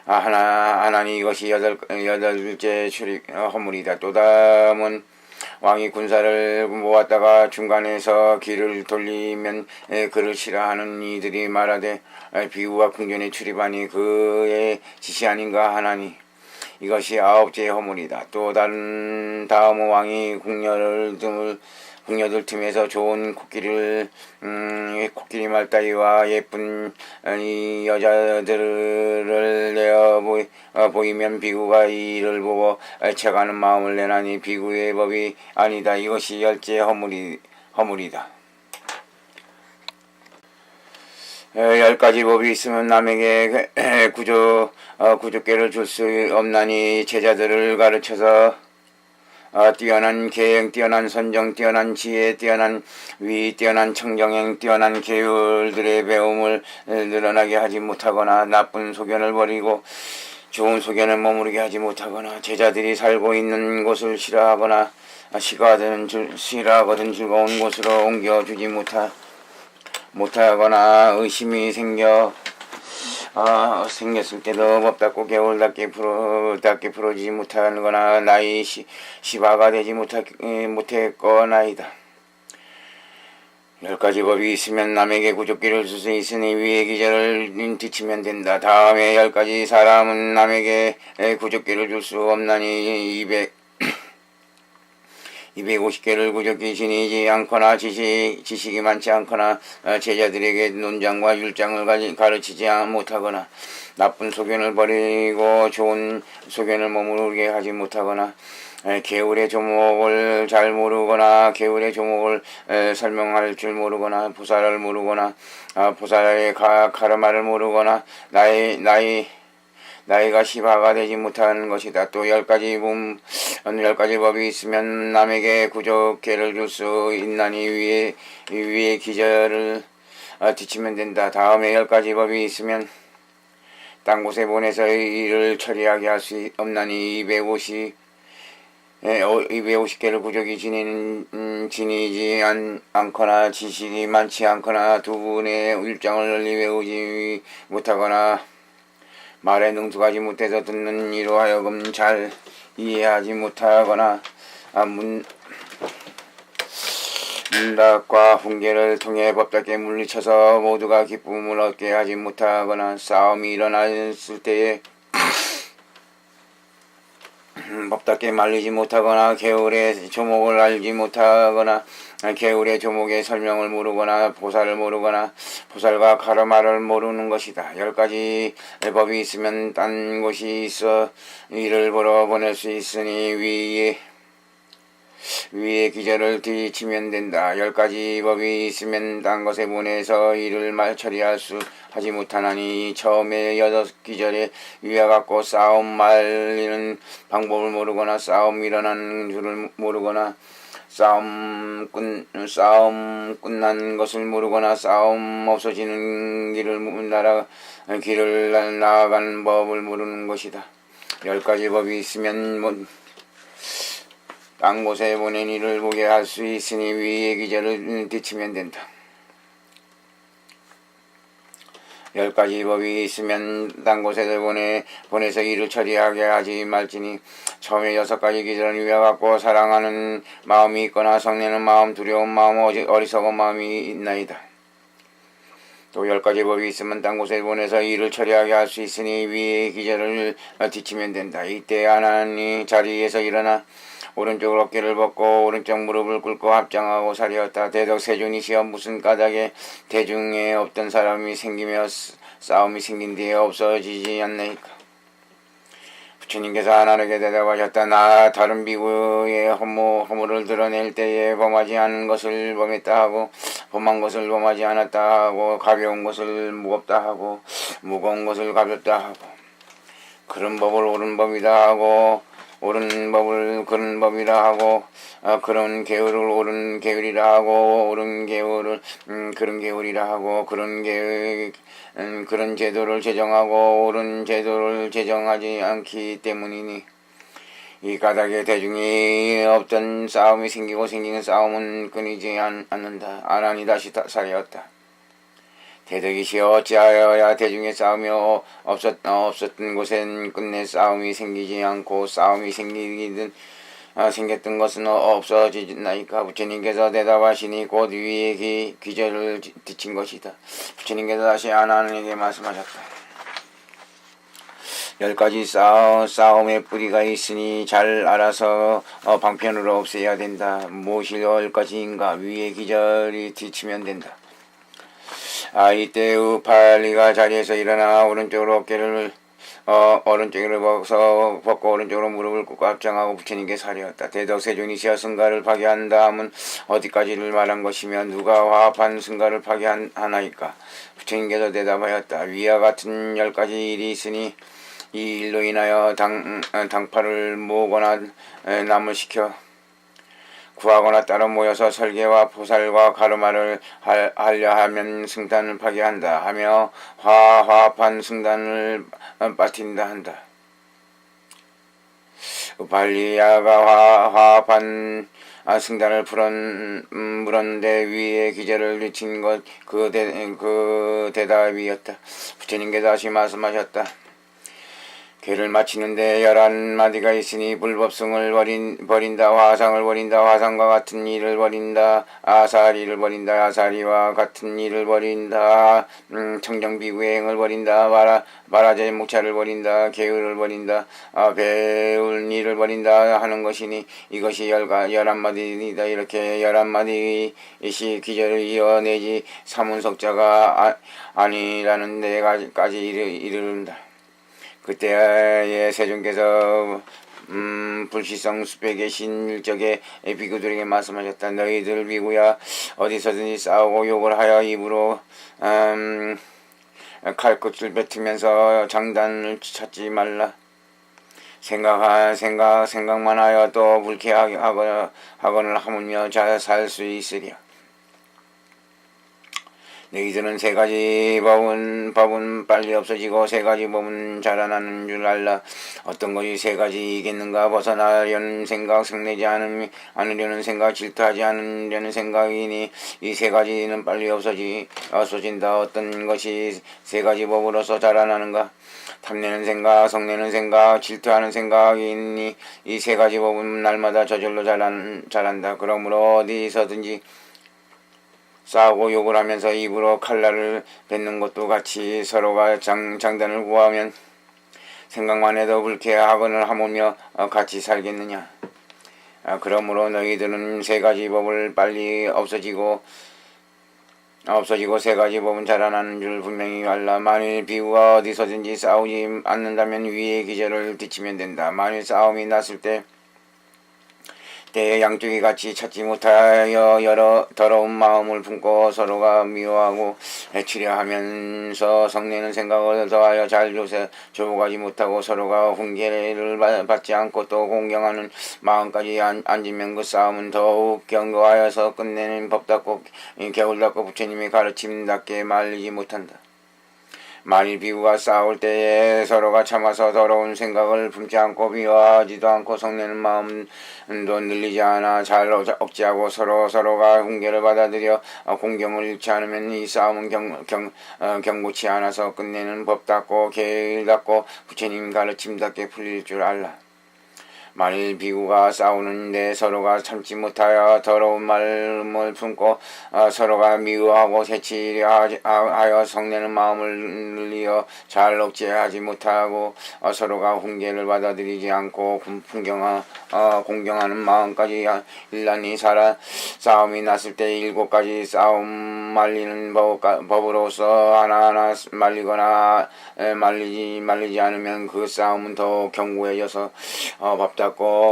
하나니 이것이 여덟째 허물이다. 또 다음은 왕이 군사를 모았다가 중간에서 길을 돌리면 그를 싫어하는 이들이 말하되 비구가 궁전에 출입하니 그의 짓이 아닌가 하나니 이것이 아홉째 허물이다. 또 다른 다음 왕이 궁녀들 틈에서 좋은 코끼리 말다리와 예쁜 이 여자들을 내어 보이면 비구가 이를 보고 채가는 마음을 내나니 비구의 법이 아니다. 이것이 열째 허물이다. 10가지 법이 있으면 남에게 구족계를 줄 수 없나니 제자들을 가르쳐서 뛰어난 계행, 뛰어난 선정, 뛰어난 지혜, 뛰어난 위, 뛰어난 청정행, 뛰어난 계율들의 배움을 늘어나게 하지 못하거나 나쁜 소견을 버리고 좋은 소견을 머무르게 하지 못하거나 제자들이 살고 있는 곳을 싫어하거든 즐거운 곳으로 옮겨주지 못하거나 의심이 생겼을 때도 법답고 개울답게 풀어지지 못하거나 나이 시바가 되지 못했거나이다. 10가지 법이 있으면 남에게 구족기를 줄 수 있으니 위의 기절을 뒤치면 된다. 다음에 10가지 사람은 남에게 구족기를 줄 수 없나니 250개를 구족기 지니지 않거나 지식이 많지 않거나 제자들에게 논장과 율장을 가르치지 못하거나 나쁜 소견을 버리고 좋은 소견을 머무르게 하지 못하거나 계율의 조목을 잘 모르거나 계율의 조목을 설명할 줄 모르거나 보살을 모르거나 보살의 가르마를 모르거나 나이가 시바가 되지 못하는 것이다. 또 10가지 법이 있으면 남에게 구족계를 줄 수 있나니 위의 기절을 뒤치면 된다. 다음에 10가지 법이 있으면 딴 곳에 보내서 일을 처리하게 할 수 없나니 250개를 구족이 지니지 않거나 지식이 많지 않거나 두 분의 율장을 널리 외우지 못하거나 말에 능숙하지 못해서 듣는 이로 하여금 잘 이해하지 못하거나 문답과 훈계를 통해 법답게 물리쳐서 모두가 기쁨을 얻게 하지 못하거나 싸움이 일어났을 때에 법답게 말리지 못하거나 계율의 조목을 알지 못하거나 계율의 조목의 설명을 모르거나 보살을 모르거나 보살과 가르마를 모르는 것이다. 10가지 법이 있으면 딴 곳이 있어 일을 보러 보낼 수 있으니 위의 기절을 뒤치면 된다. 10가지 법이 있으면 딴 곳에 보내서 일을 처리할 수 하지 못하나니 처음에 6기절에 위와 같고 싸움 말리는 방법을 모르거나 싸움 일어나는 줄을 모르거나 싸움 끝난 것을 모르거나 싸움 없어지는 길을 나아가는 법을 모르는 것이다. 10가지 법이 있으면 딴 곳에 보낸 일을 보게 할 수 있으니 위의 기절을 뒤치면 된다. 10가지 법이 있으면 딴 곳에 보내서 일을 처리하게 하지 말지니 처음에 6가지 기절은 위와 같고 사랑하는 마음이 있거나 성내는 마음, 두려운 마음, 어리석은 마음이 있나이다. 또 10가지 법이 있으면 딴 곳에 보내서 일을 처리하게 할 수 있으니 위의 기절을 뒤치면 된다. 이때 하나님 자리에서 일어나 오른쪽 어깨를 벗고 오른쪽 무릎을 꿇고 합장하고 사리었다. 대덕 세존이시여 무슨 까닭에 대중에 없던 사람이 생기며 싸움이 생긴 뒤에 없어지지 않나이까. 부처님께서 하나님께 대답하셨다. 나 다른 비구의 허물을 드러낼 때에 범하지 않은 것을 범했다 하고 범한 것을 범하지 않았다 하고 가벼운 것을 무겁다 하고 무거운 것을 가볍다 하고 그런 법을 옳은 법이다 하고 옳은 법을 그런 법이라 하고 그런 계율을 옳은 계율이라 하고 옳은 계율을 그런 계율이라 하고 그런 제도를 제정하고 옳은 제도를 제정하지 않기 때문이니 이 까닭에 대중이 없던 싸움이 생기고 생기는 싸움은 끊이지 않는다. 아난이 다시 사리었다. 대덕이시여 어찌하여야 대중의 싸움이 없었던 곳엔 끝내 싸움이 생기지 않고 싸움이 생겼던 것은 없어지나이까. 부처님께서 대답하시니 곧 위의 기절을 뒤친 것이다. 부처님께서 다시 아난에게 말씀하셨다. 10가지 싸움의 뿌리가 있으니 잘 알아서 방편으로 없애야 된다. 무엇이 10가지인가? 위의 기절이 뒤치면 된다. 이때 우팔리가 자리에서 일어나 오른쪽으로 어깨를 오른쪽으로 벗고 오른쪽으로 무릎을 꿇고 합장하고 부처님께 사려왔다. 대덕세존이시여 승가를 파괴한 다음은 어디까지를 말한 것이며 누가 화합한 승가를 파괴하나이까? 부처님께서 대답하였다. 위와 같은 10가지 일이 있으니 이 일로 인하여 당파를 모으거나 남을 시켜 구하거나 따로 모여서 설계와 포살과 가르마를 하려 하면 승단을 파괴한다 하며 화합한 승단을 빠뜨린다 한다. 발리야가 화합한 승단을 물었는데 위에 기절을 미친 것 그 대답이었다. 부처님께서 다시 말씀하셨다. 괴를 마치는데 11마디가 있으니 불법승을 버린다. 화상을 버린다. 화상과 같은 일을 버린다. 아사리를 버린다. 아사리와 같은 일을 버린다. 청정비구행을 버린다. 바라제 목차를 버린다. 계율을 버린다. 배울 일을 버린다 하는 것이니 이것이 11마디이다. 이렇게 11마디씩 기절을 이어내지 사문석자가 아니라는 데까지 이르른다. 그때에 세존께서 불시성 숲에 계신 일적에 비구들에게 말씀하셨다. 너희들 비구야 어디서든지 싸우고 욕을 하여 입으로 칼끝을 뱉으면서 장단을 찾지 말라. 생각만 하여 또 불쾌하거나 하물며 잘 살 수 있으랴. 너희들은 3가지 법은 빨리 없어지고 3가지 법은 자라나는 줄 알라. 어떤 것이 3가지이겠는가? 벗어나려는 생각, 성내지 않으려는 생각, 질투하지 않으려는 생각이니 이 3가지는 빨리 없어진다. 어떤 것이 3가지 법으로서 자라나는가? 탐내는 생각, 성내는 생각, 질투하는 생각이니 이 3가지 법은 날마다 저절로 자란다. 그러므로 어디서든지 싸우고 욕을 하면서 입으로 칼날을 뱉는 것도 같이 서로가 장단을 구하면 생각만 해도 불쾌하거늘 하물며 같이 살겠느냐. 그러므로 너희들은 3가지 법을 빨리 없어지고 3가지 법은 자라나는 줄 분명히 알라. 만일 비구가 어디서든지 싸우지 않는다면 위의 기절을 뒤치면 된다. 만일 싸움이 났을 때 양쪽이 같이 찾지 못하여 여러 더러운 마음을 품고 서로가 미워하고 해치려 하면서 성내는 생각을 더하여 잘 조복하지 못하고 서로가 훈계를 받지 않고 또 공경하는 마음까지 앉으면 그 싸움은 더욱 견고하여서 끝내는 법답고 겨울답고 부처님의 가르침답게 말리지 못한다. 만일 비구가 싸울 때에 서로가 참아서 더러운 생각을 품지 않고 미워하지도 않고 성내는 마음도 늘리지 않아 잘 억제하고 서로가 훈계를 받아들여 공경을 잃지 않으면 이 싸움은 경고치 않아서 끝내는 법답고 계율답고 부처님 가르침답게 풀릴 줄 알라. 만일 비구가 싸우는데 서로가 참지 못하여 더러운 마음을 품고 서로가 미워하고 해치려 하여 성내는 마음을 늘리어 잘 억제하지 못하고 서로가 훈계를 받아들이지 않고 공경하는 마음까지 일란히 싸움이 났을 때 7가지 싸움 말리는 법으로서 하나하나 말리거나 말리지 않으면 그 싸움은 더 견고해져서 법답고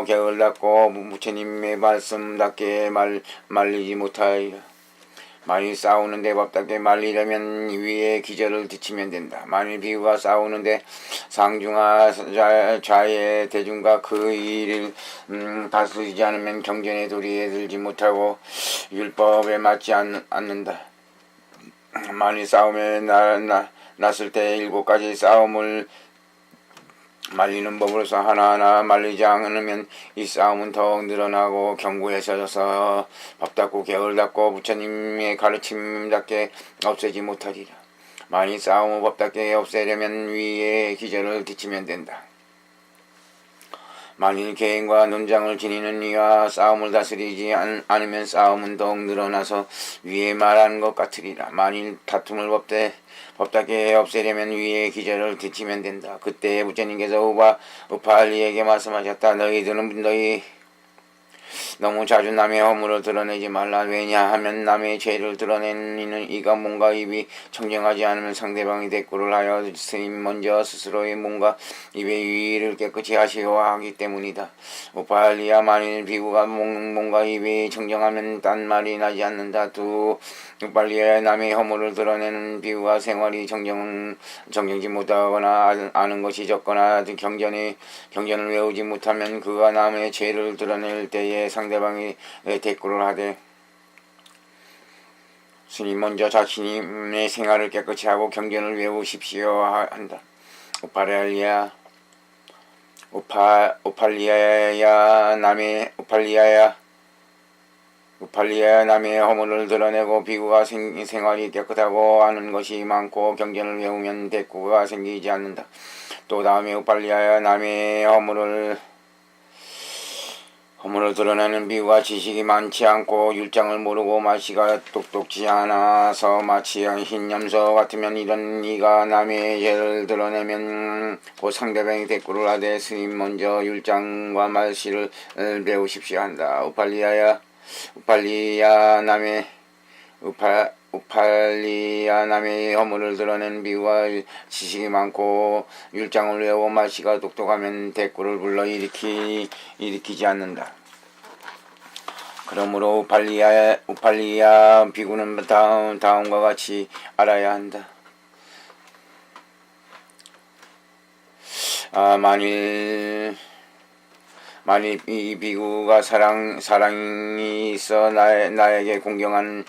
게을렀고 부처님의 말씀답게 말리지 못하리라. 만일 싸우는데 법답게 말리려면 위에 기절을 뒤치면 된다. 만일 비구가 싸우는데 상중하 좌의 대중과 그 일을 다스리지 않으면 경전의 도리에 들지 못하고 율법에 맞지 않는다. 만일 싸움에 났을 때 7가지 싸움을 말리는 법으로서 하나하나 말리지 않으면 이 싸움은 더욱 늘어나고 견고해져서 법답고 게을렀고 부처님의 가르침답게 없애지 못하리라. 만일 싸움을 법답게 없애려면 위에 기절을 뒤치면 된다. 만일 계행과 논장을 지니는 이와 싸움을 다스리지 않으면 싸움은 더욱 늘어나서 위에 말한 것 같으리라. 만일 다툼을 법답게 없애려면 위의 기절을 뒤치면 된다. 그때 부처님께서 우팔리에게 말씀하셨다. 너희 너무 자주 남의 허물을 드러내지 말라. 왜냐하면 남의 죄를 드러내는 이가 몸과 입이 청정하지 않으면 상대방이 대꾸를 하여 스님 먼저 스스로의 몸과 입의 유의를 깨끗이 하시오하기 때문이다. 우팔리야, 만일 비구가 몸과 입이 청정하면 딴 말이 나지 않는다. 우팔리야, 남의 허물을 드러내는 비구가 생활이 정정지 못하거나 아는 것이 적거나 경전을 외우지 못하면 그가 남의 죄를 드러낼 때에 상대방이 대꾸를 하되 스님 먼저 자신의 생활을 깨끗이 하고 경전을 외우십시오 한다. 우팔리야야 남의 허물을 드러내고 비구가 생활이 깨끗하고 아는 것이 많고 경전을 외우면 대꾸가 생기지 않는다. 또 다음에 우팔리야야, 남의 허물을 드러내는 비구가 지식이 많지 않고 율장을 모르고 말씨가 똑똑지 않아서 마치 흰 염소 같으면 이런 이가 남의 죄를 드러내면 곧 상대방이 대꾸를 하되 스님 먼저 율장과 말씨를 배우십시오 한다. 우팔리야, 남의 허물을 드러내는 비유가 지식이 많고 율장을 외우고 말씨가 똑똑하면 대꾸를 불러 일으키지 않는다. 그러므로 우팔리야 비구는 다음과 같이 알아야 한다. 만일 이 비구가 사랑이 있어 나에게 공경할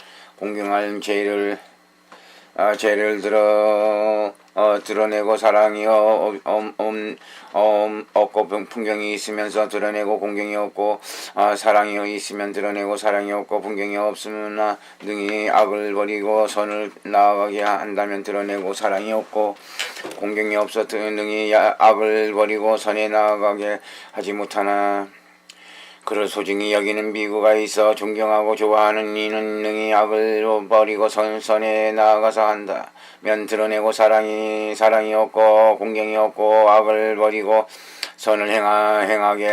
죄를 드러내고 사랑이 없고 풍경이 있으면서 드러내고 공경이 없고 사랑이 있으면 드러내고 사랑이 없고 풍경이 없으나 능히 악을 버리고 선을 나아가게 한다면 드러내고 사랑이 없고 공경이 없어 능히 악을 버리고 선에 나아가게 하지 못하나 그를 소중히 여기는 비구가 있어 존경하고 좋아하는 이는 능히 악을 버리고 선에 나아가서 한다. 면 드러내고 사랑이 없고 공경이 없고 악을 버리고 선을 행하게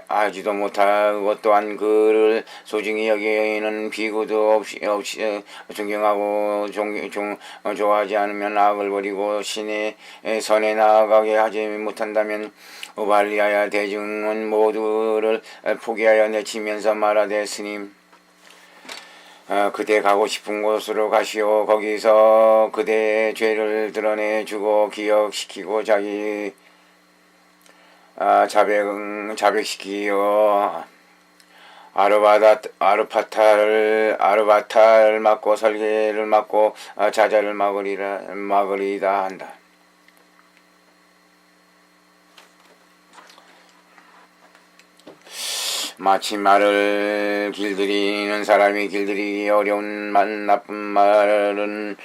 하지도 못하고 또한 그를 소중히 여기는 비구도 없이 존경하고 좋아하지 않으면 악을 버리고 신의 선에 나아가게 하지 못한다면 우팔리야, 대중은 모두를 포기하여 내치면서 말하되 스님 그대 가고 싶은 곳으로 가시오. 거기서 그대의 죄를 드러내주고 기억시키고 자기 자백시키오. 아르바타를 막고 설계를 막고 자자를 막으리다 한다. 마치 말을 길들이는 사람이 길들이기 어려운 나쁜 말은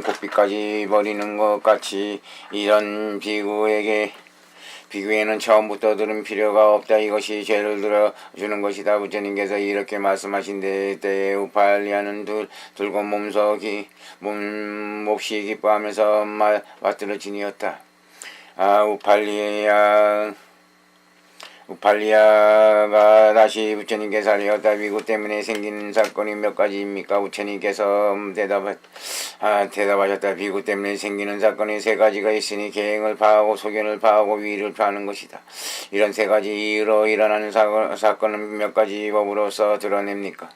고삐까지 버리는 것 같이 이런 비구에는 처음부터 들은 필요가 없다. 이것이 죄를 들어주는 것이다. 부처님께서 이렇게 말씀하신 때에 우팔리야는 들고 몹시 기뻐하면서 맞들어지니었다. 우팔리야가 다시 부처님께서 알렸다. 비구 때문에 생기는 사건이 몇 가지입니까? 부처님께서 대답하셨다. 비구 때문에 생기는 사건이 세 가지가 있으니 계행을 파하고 소견을 파하고 위를 파하는 것이다. 이런 세 가지 이유로 일어나는 사건은 몇 가지 법으로서 드러냅니까?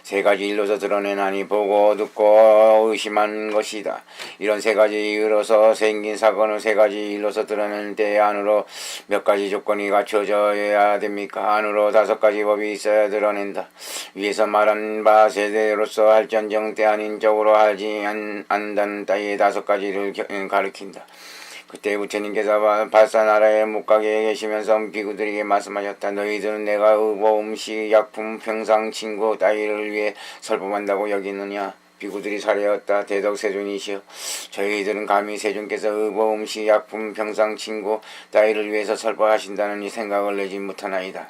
세 가지 일로서 드러내나니 보고 듣고 의심한 것이다. 이런 세 가지 이유로서 생긴 사건은 세 가지 일로서 드러내는 때 안으로 몇 가지 조건이 갖춰져야 됩니까? 안으로 5가지 법이 있어야 드러낸다. 위에서 말한 바 세대로서 할전정 때 아닌 쪽으로 하지 않는다는 따위의 5가지를 가리킨다. 그때 부처님께서 발사나라에 못 가게 계시면서 비구들에게 말씀하셨다. 너희들은 내가 의보, 음식, 약품, 평상, 친구 따위를 위해 설법한다고 여기느냐? 비구들이 살해였다. 대덕세존이시여, 저희들은 감히 세존께서 의보음시 약품 병상 친구 따위를 위해서 설법하신다는 이 생각을 내지 못하나이다.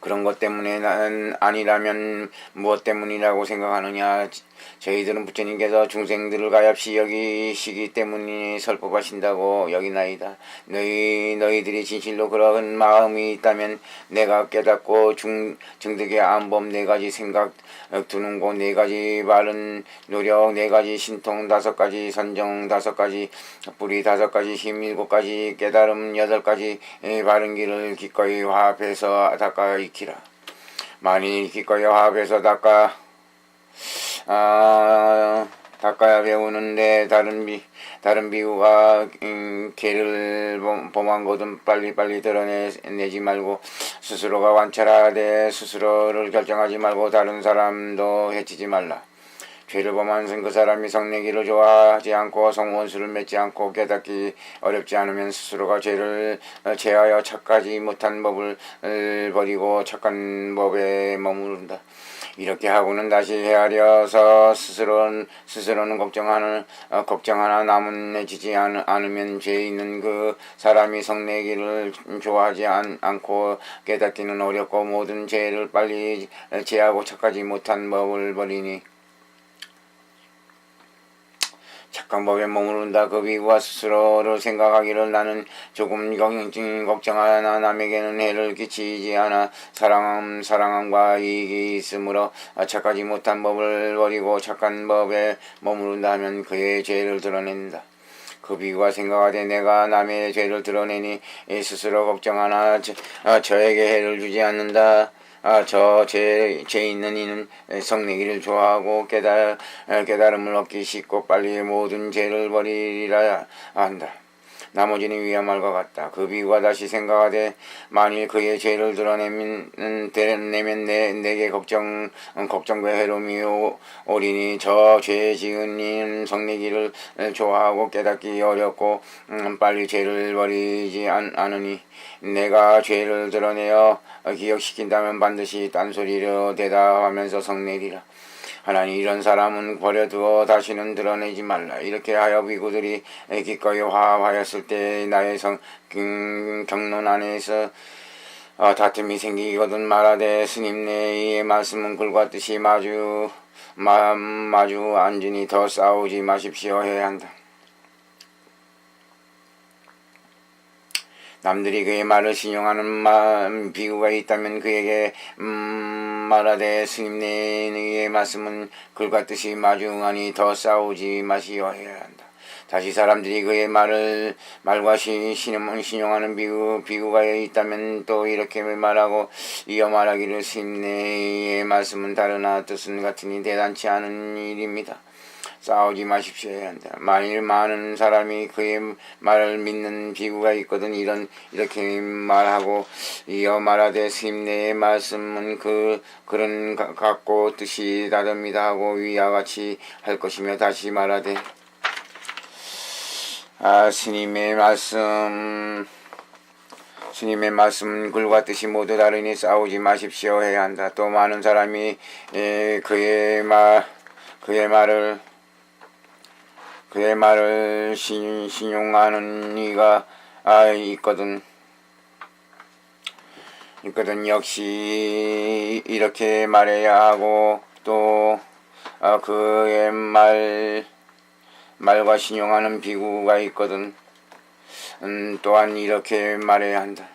그런 것 때문에 나는 아니라면 무엇 때문이라고 생각하느냐. 저희들은 부처님께서 중생들을 가엾이 여기시기 때문에 설법하신다고 여기나이다. 너희들이 진실로 그런 마음이 있다면 내가 깨닫고 증득의 안법 4가지 생각 두는 곳 4가지 바른 노력 4가지 신통 5가지 선정 5가지 뿌리 5가지 힘 7가지 깨달음 8가지 바른 길을 기꺼이 화합해서 닦아 익히라. 만일 기꺼이 화합해서 닦아야 배우는데 다른 비구가 개를 범한 것은 빨리빨리 드러내지 말고 스스로가 관찰하되 스스로를 결정하지 말고 다른 사람도 해치지 말라. 죄를 범한 그 사람이 성내기를 좋아하지 않고 성원수를 맺지 않고 깨닫기 어렵지 않으면 스스로가 죄를 제하여 착하지 못한 법을 버리고 착한 법에 머무른다. 이렇게 하고는 다시 헤아려서 스스로는 걱정하나 남은해지지 않으면 죄 있는 그 사람이 성내기를 좋아하지 않고 깨닫기는 어렵고 모든 죄를 빨리 제하고 착하지 못한 법을 버리니 착한 법에 머무른다. 그 비구가 스스로를 생각하기를 나는 조금 걱정하나 남에게는 해를 끼치지 않아 사랑함과 이익이 있으므로 착하지 못한 법을 버리고 착한 법에 머무른다 하면 그의 죄를 드러낸다. 그 비구가 생각하되 내가 남의 죄를 드러내니 스스로 걱정하나 저에게 해를 주지 않는다. 저 죄 있는 이는 성내기를 좋아하고 깨달음을 얻기 쉽고 빨리 모든 죄를 버리리라 한다. 나머지는 위와 말과 같다. 그 비구가 다시 생각하되 만일 그의 죄를 드러내면 내게 걱정과 해로움이 오리니 저 죄 지은 이는 성내기를 좋아하고 깨닫기 어렵고 빨리 죄를 버리지 않으니 내가 죄를 드러내어 기억시킨다면 반드시 딴소리로 대답하면서 성내리라. 하나님, 이런 사람은 버려두어 다시는 드러내지 말라. 이렇게 하여 비구들이 기꺼이 화합하였을 때 나의 경론 안에서 다툼이 생기거든 말하되 스님 내의 말씀은 글과 뜻이 마주 앉으니 더 싸우지 마십시오 해야 한다. 남들이 그의 말을 신용하는 비구가 있다면 그에게 말하되 스님 내의 말씀은 글과 뜻이 마주하니 더 싸우지 마시오 해야 한다. 다시 사람들이 그의 말과 신용하는 비구가 있다면 또 이렇게 말하고 이어 말하기를 스님 내의 말씀은 다르나 뜻은 같으니 대단치 않은 일입니다. 싸우지 마십시오 해야 한다. 만일 많은 사람이 그의 말을 믿는 비구가 있거든 이렇게 말하고 이어 말하되 스님 내의 말씀은 그런 같고 뜻이 다릅니다 하고 위와 같이 할 것이며 다시 말하되 스님의 말씀은 글과 뜻이 모두 다르니 싸우지 마십시오 해야 한다. 또 많은 사람이 그의 말을 신용하는 이가 있거든 역시 이렇게 말해야 하고 또 그의 말과 신용하는 비구가 있거든 또한 이렇게 말해야 한다.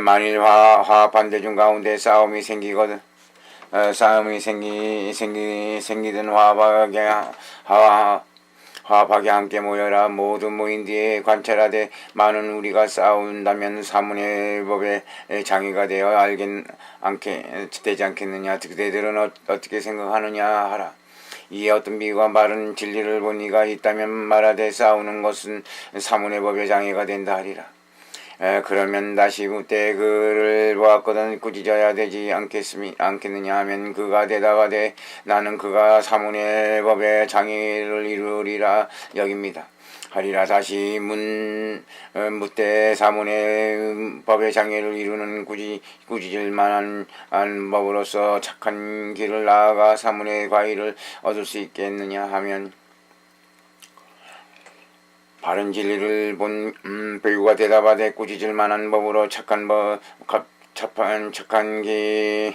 만일 화합한 대중 가운데 싸움이 생기거든 싸움이 생기든 화합하게 함께 모여라. 모두 모인 뒤에 관찰하되 많은 우리가 싸운다면 사문의 법에 장애가 되어 되지 않겠느냐. 그대들은 어떻게 생각하느냐 하라. 이에 어떤 비구가 바른 진리를 본 이가 있다면 말하되 싸우는 것은 사문의 법에 장애가 된다 하리라. 그러면 다시 그때 그를 보았거든 꾸짖어야 되지 않겠느냐 하면 그가 대답하되 나는 그가 사문의 법에 장애를 이루리라 여깁니다. 하리라. 다시 무때 사문의 법의 장애를 이루는 꾸짖을만한 법으로서 착한 길을 나아가 사문의 과의를 얻을 수 있겠느냐 하면 바른 진리를 본 배우가 대답하되 꾸짖을 만한 법으로 착한 길에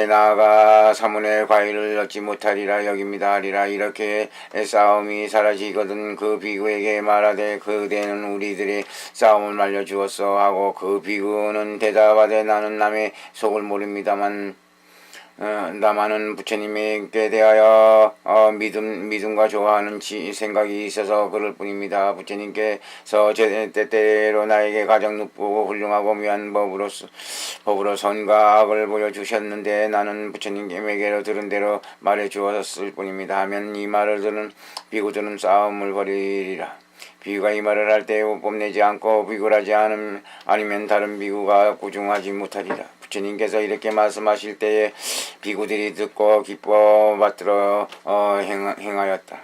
나아가 사문의 과일을 얻지 못하리라 여깁니다 하리라. 이렇게 싸움이 사라지거든 그 비구에게 말하되 그대는 우리들의 싸움을 말려주었어 하고 그 비구는 대답하되 나는 남의 속을 모릅니다만 나만은 부처님께 대하여 믿음과 좋아하는 생각이 있어서 그럴 뿐입니다. 부처님께서 때때로 나에게 가장 높고 훌륭하고 묘한 법으로 선과 악을 보여주셨는데 나는 부처님에게로 들은 대로 말해 주었을 뿐입니다 하면 이 말을 들은 비구들은 싸움을 벌이리라. 비구가 이 말을 할 때 뽐내지 않고 비굴하지 아니면 다른 비구가 구중하지 못하리라. 부처님께서 이렇게 말씀하실 때에 비구들이 듣고 기뻐 받들어 행하였다.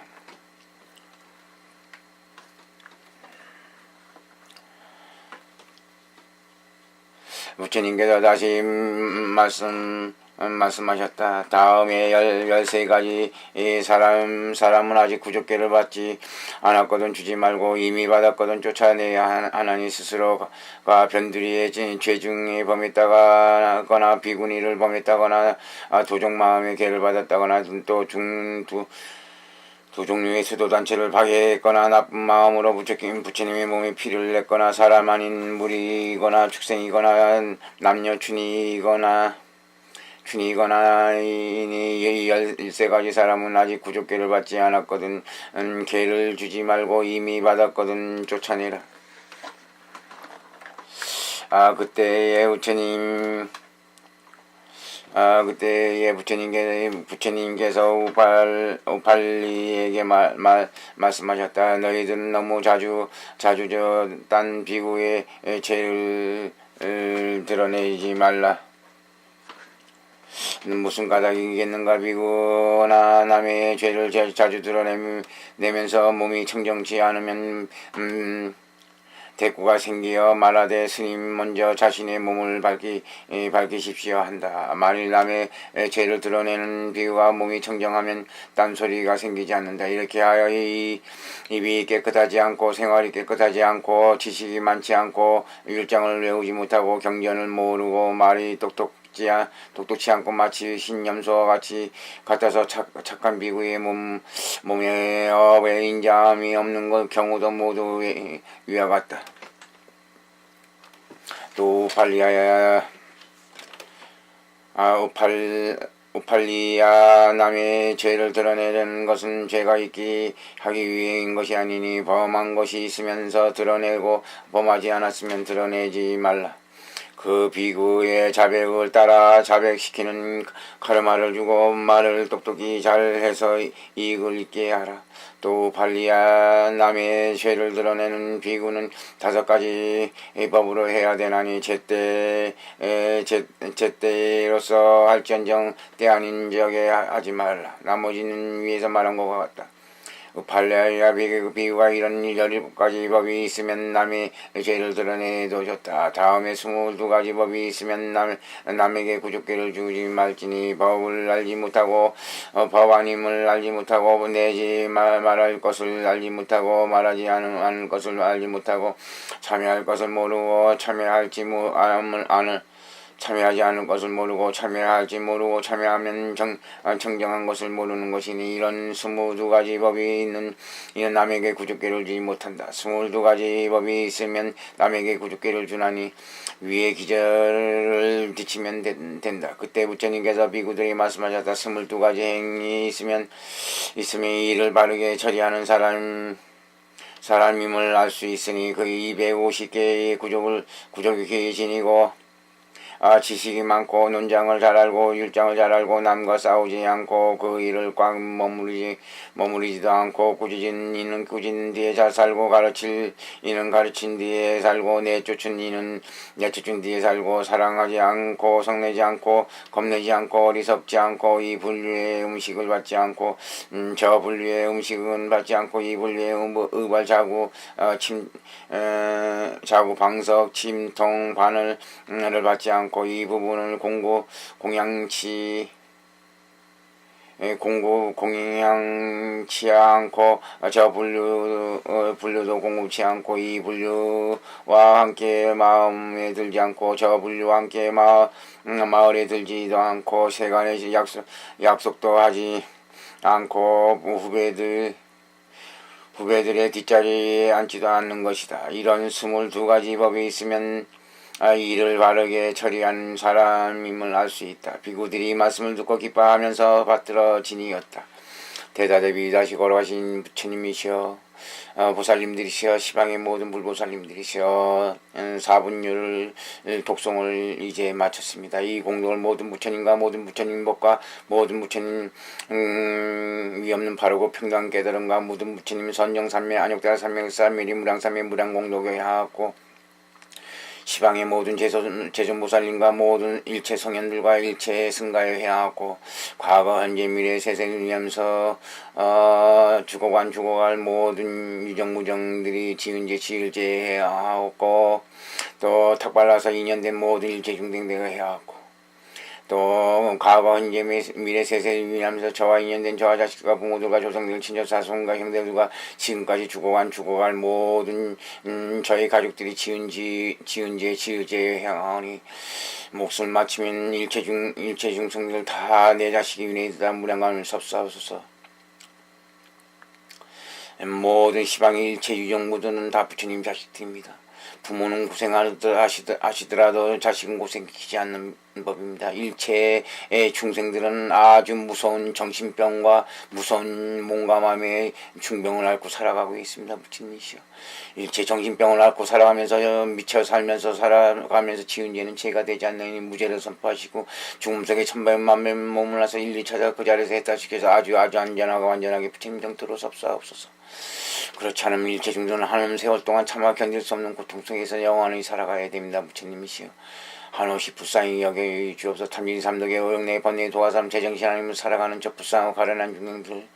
부처님께서 다시 말씀하셨다. 다음에 13가지 사람은 아직 구족계를 받지 않았거든 주지 말고 이미 받았거든 쫓아내야 하나니 스스로가 변두리의 죄중에 범했다거나 비구니를 범했다거나 도적마음의 계를 받았다거나 또 두 종류의 수도단체를 파괴했거나 나쁜 마음으로 부처님의 몸에 피를 냈거나 사람 아닌 무리이거나 축생이거나 남녀 춘이거나 이니 13가지 사람은 아직 구족계를 받지 않았거든 계를 주지 말고 이미 받았거든 쫓아내라. 그때에 부처님께서 우팔리에게 말씀하셨다. 너희들은 너무 자주 딴 비구의 죄를 드러내지 말라. 무슨 까닭이겠는가. 비구나 남의 죄를 자주 드러내면서 몸이 청정치 않으면 대꾸가 생기어 말하되 스님 먼저 자신의 몸을 밝히십시오 한다. 만일 남의 죄를 드러내는 비구가 몸이 청정하면 딴소리가 생기지 않는다. 이렇게 하여 입이 깨끗하지 않고 생활이 깨끗하지 않고 지식이 많지 않고 율장을 외우지 못하고 경전을 모르고 말이 똑똑치 않고 마치 신염소와 같아서 착한 비구의 몸에 업의 인자함이 없는 경우도 모두 위와 같다. 또 우팔리야 남의 죄를 드러내는 것은 죄가 하기 위해인 것이 아니니 범한 것이 있으면서 드러내고 범하지 않았으면 드러내지 말라. 그 비구의 자백을 따라 자백시키는 카르마를 주고 말을 똑똑히 잘해서 이익을 있게 하라. 또 발리야 남의 죄를 드러내는 비구는 5가지 법으로 해야 되나니 제때로서 할지언정 때 아닌 적에 하지 말라. 나머지는 위에서 말한 것과 같다. 발레야 비유가 이런 17가지 법이 있으면 남의 죄를 드러내도 좋다. 다음에 22가지 법이 있으면 남에게 구족계를 주지 말지니 법을 알지 못하고 법 아님을 알지 못하고 내지 말할 것을 알지 못하고 말하지 않을 것을 알지 못하고 참여할 것을 모르고 참여하지 않을 것을 모르고 참여할지 모르고 참여하면 청정한 것을 모르는 것이니 이런 22가지 법이 있는 이는 남에게 구족계를 주지 못한다. 22가지 법이 있으면 남에게 구족계를 주나니 위의 기절을 뒤치면 된다. 그때 부처님께서 비구들이 말씀하셨다. 22가지 행위 있으면 이를 바르게 처리하는 사람임을 알 수 있으니 그 250개의 구족이 지니고 지식이 많고 논장을 잘 알고 율장을 잘 알고 남과 싸우지 않고 그 일을 꽉 머무르지도 않고 꾸짖은 이는 꾸짖는 뒤에 잘 살고 가르칠 이는 가르친 뒤에 살고 내쫓은 이는 내쫓은 뒤에 살고 사랑하지 않고 성내지 않고 겁내지 않고 어리석지 않고 이 분류의 음식을 받지 않고 저 분류의 음식은 받지 않고 이 분류의 의발 자구 방석 침통 바늘을 받지 않고 이 부분을 공양치 않고 저 분류도 공급치 않고 이 분류와 함께 마음에 들지 않고 저 분류와 함께 마을에 들지도 않고 세간의 약속도 하지 않고 후배들의 뒷자리에 앉지도 않는 것이다. 이런 22가지 법이 있으면 일을 바르게 처리한 사람임을 알 수 있다. 비구들이 말씀을 듣고 기뻐하면서 받들어 지니었다. 대다대비 다시 걸어가신 부처님이시여 보살님들이시여 시방의 모든 불보살님들이시여 사분율 독송을 이제 마쳤습니다. 이 공덕을 모든 부처님과 모든 부처님 법과 모든 부처님 위없는 바르고 평강 깨달음과 모든 부처님 선정삼매 안욕대라 삼명사 미리무량삼매 무량공덕에 하였고 시방의 모든 제존보살님과 모든 일체 성현들과 일체 승가에 해하고 과거 현재 미래 세세를 위하면서 죽어갈 모든 유정무정들이 지은제 지을제 해하고 또 탁발라서 인연된 모든 일체 중생대가 해하고 또 과거 현재 미래 세세를 위하면서 저와 인연된 저와 자식과 부모들과 조상들 친척 사손과 형제들과 지금까지 죽어갈 모든 저희 가족들이 지은제 향하오니 목숨을 마치면 일체 중생들 다 내 자식이 위내에다 무량감을 섭사하소서. 모든 시방의 일체 유정무들은 다 부처님 자식들입니다. 부모는 고생하시더라도 자식은 고생시키지 않는 법입니다. 일체의 중생들은 아주 무서운 정신병과 무서운 몸감함의 중병을 앓고 살아가고 있습니다. 부처님이시여. 일체 정신병을 앓고 살아가면서 미쳐 살아가면서 지은 죄는 죄가 되지 않느니 무죄를 선포하시고 죽음 속에 천百만별 몸을 나서 일리 찾아 그 자리에서 해탈시켜서 아주 안전하고 완전하게 부처님 정토로 섭사하옵소서. 그렇지 않으면 일체 중생은 한없는 세월 동안 참아 견딜 수 없는 고통 속에서 영원히 살아가야 됩니다. 부처님이시여. 한없이 불쌍히 여겨 주옵소서. 탐진이 삼덕의 오용내 번뇌 도화삼 제정신 아니면 살아가는 저 불쌍하고 가련한 중생들,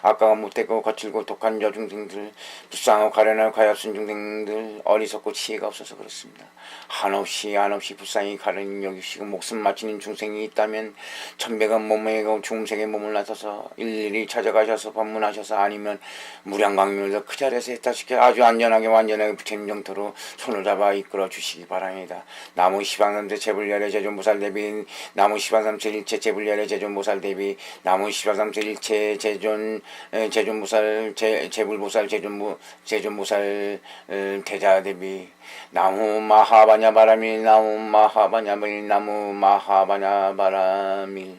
아까가 못되고 거칠고 독한 저 중생들, 불쌍하고 가련하고 가엾은 중생들, 어리석고 지혜가 없어서 그렇습니다. 한없이 불쌍히 가련히 여기시고 목숨 마치는 중생이 있다면 천백원 몸에 중생의 몸을 나서서 일일이 찾아가셔서 법문하셔서 아니면 무량광명에서 그 자리에서 해탈시켜 아주 안전하게 완전하게 부처님 정토로 손을 잡아 이끌어 주시기 바랍니다. 나무 시방삼세 제불열의 제존보살 대비 나무 시방삼세 일체 제불열의 제존보살 대비 나무 시방삼세 일체 제존보살 제불보살 제존보살 대자 대비 나무 마하바냐 바라밀 나무 마하바냐 바라밀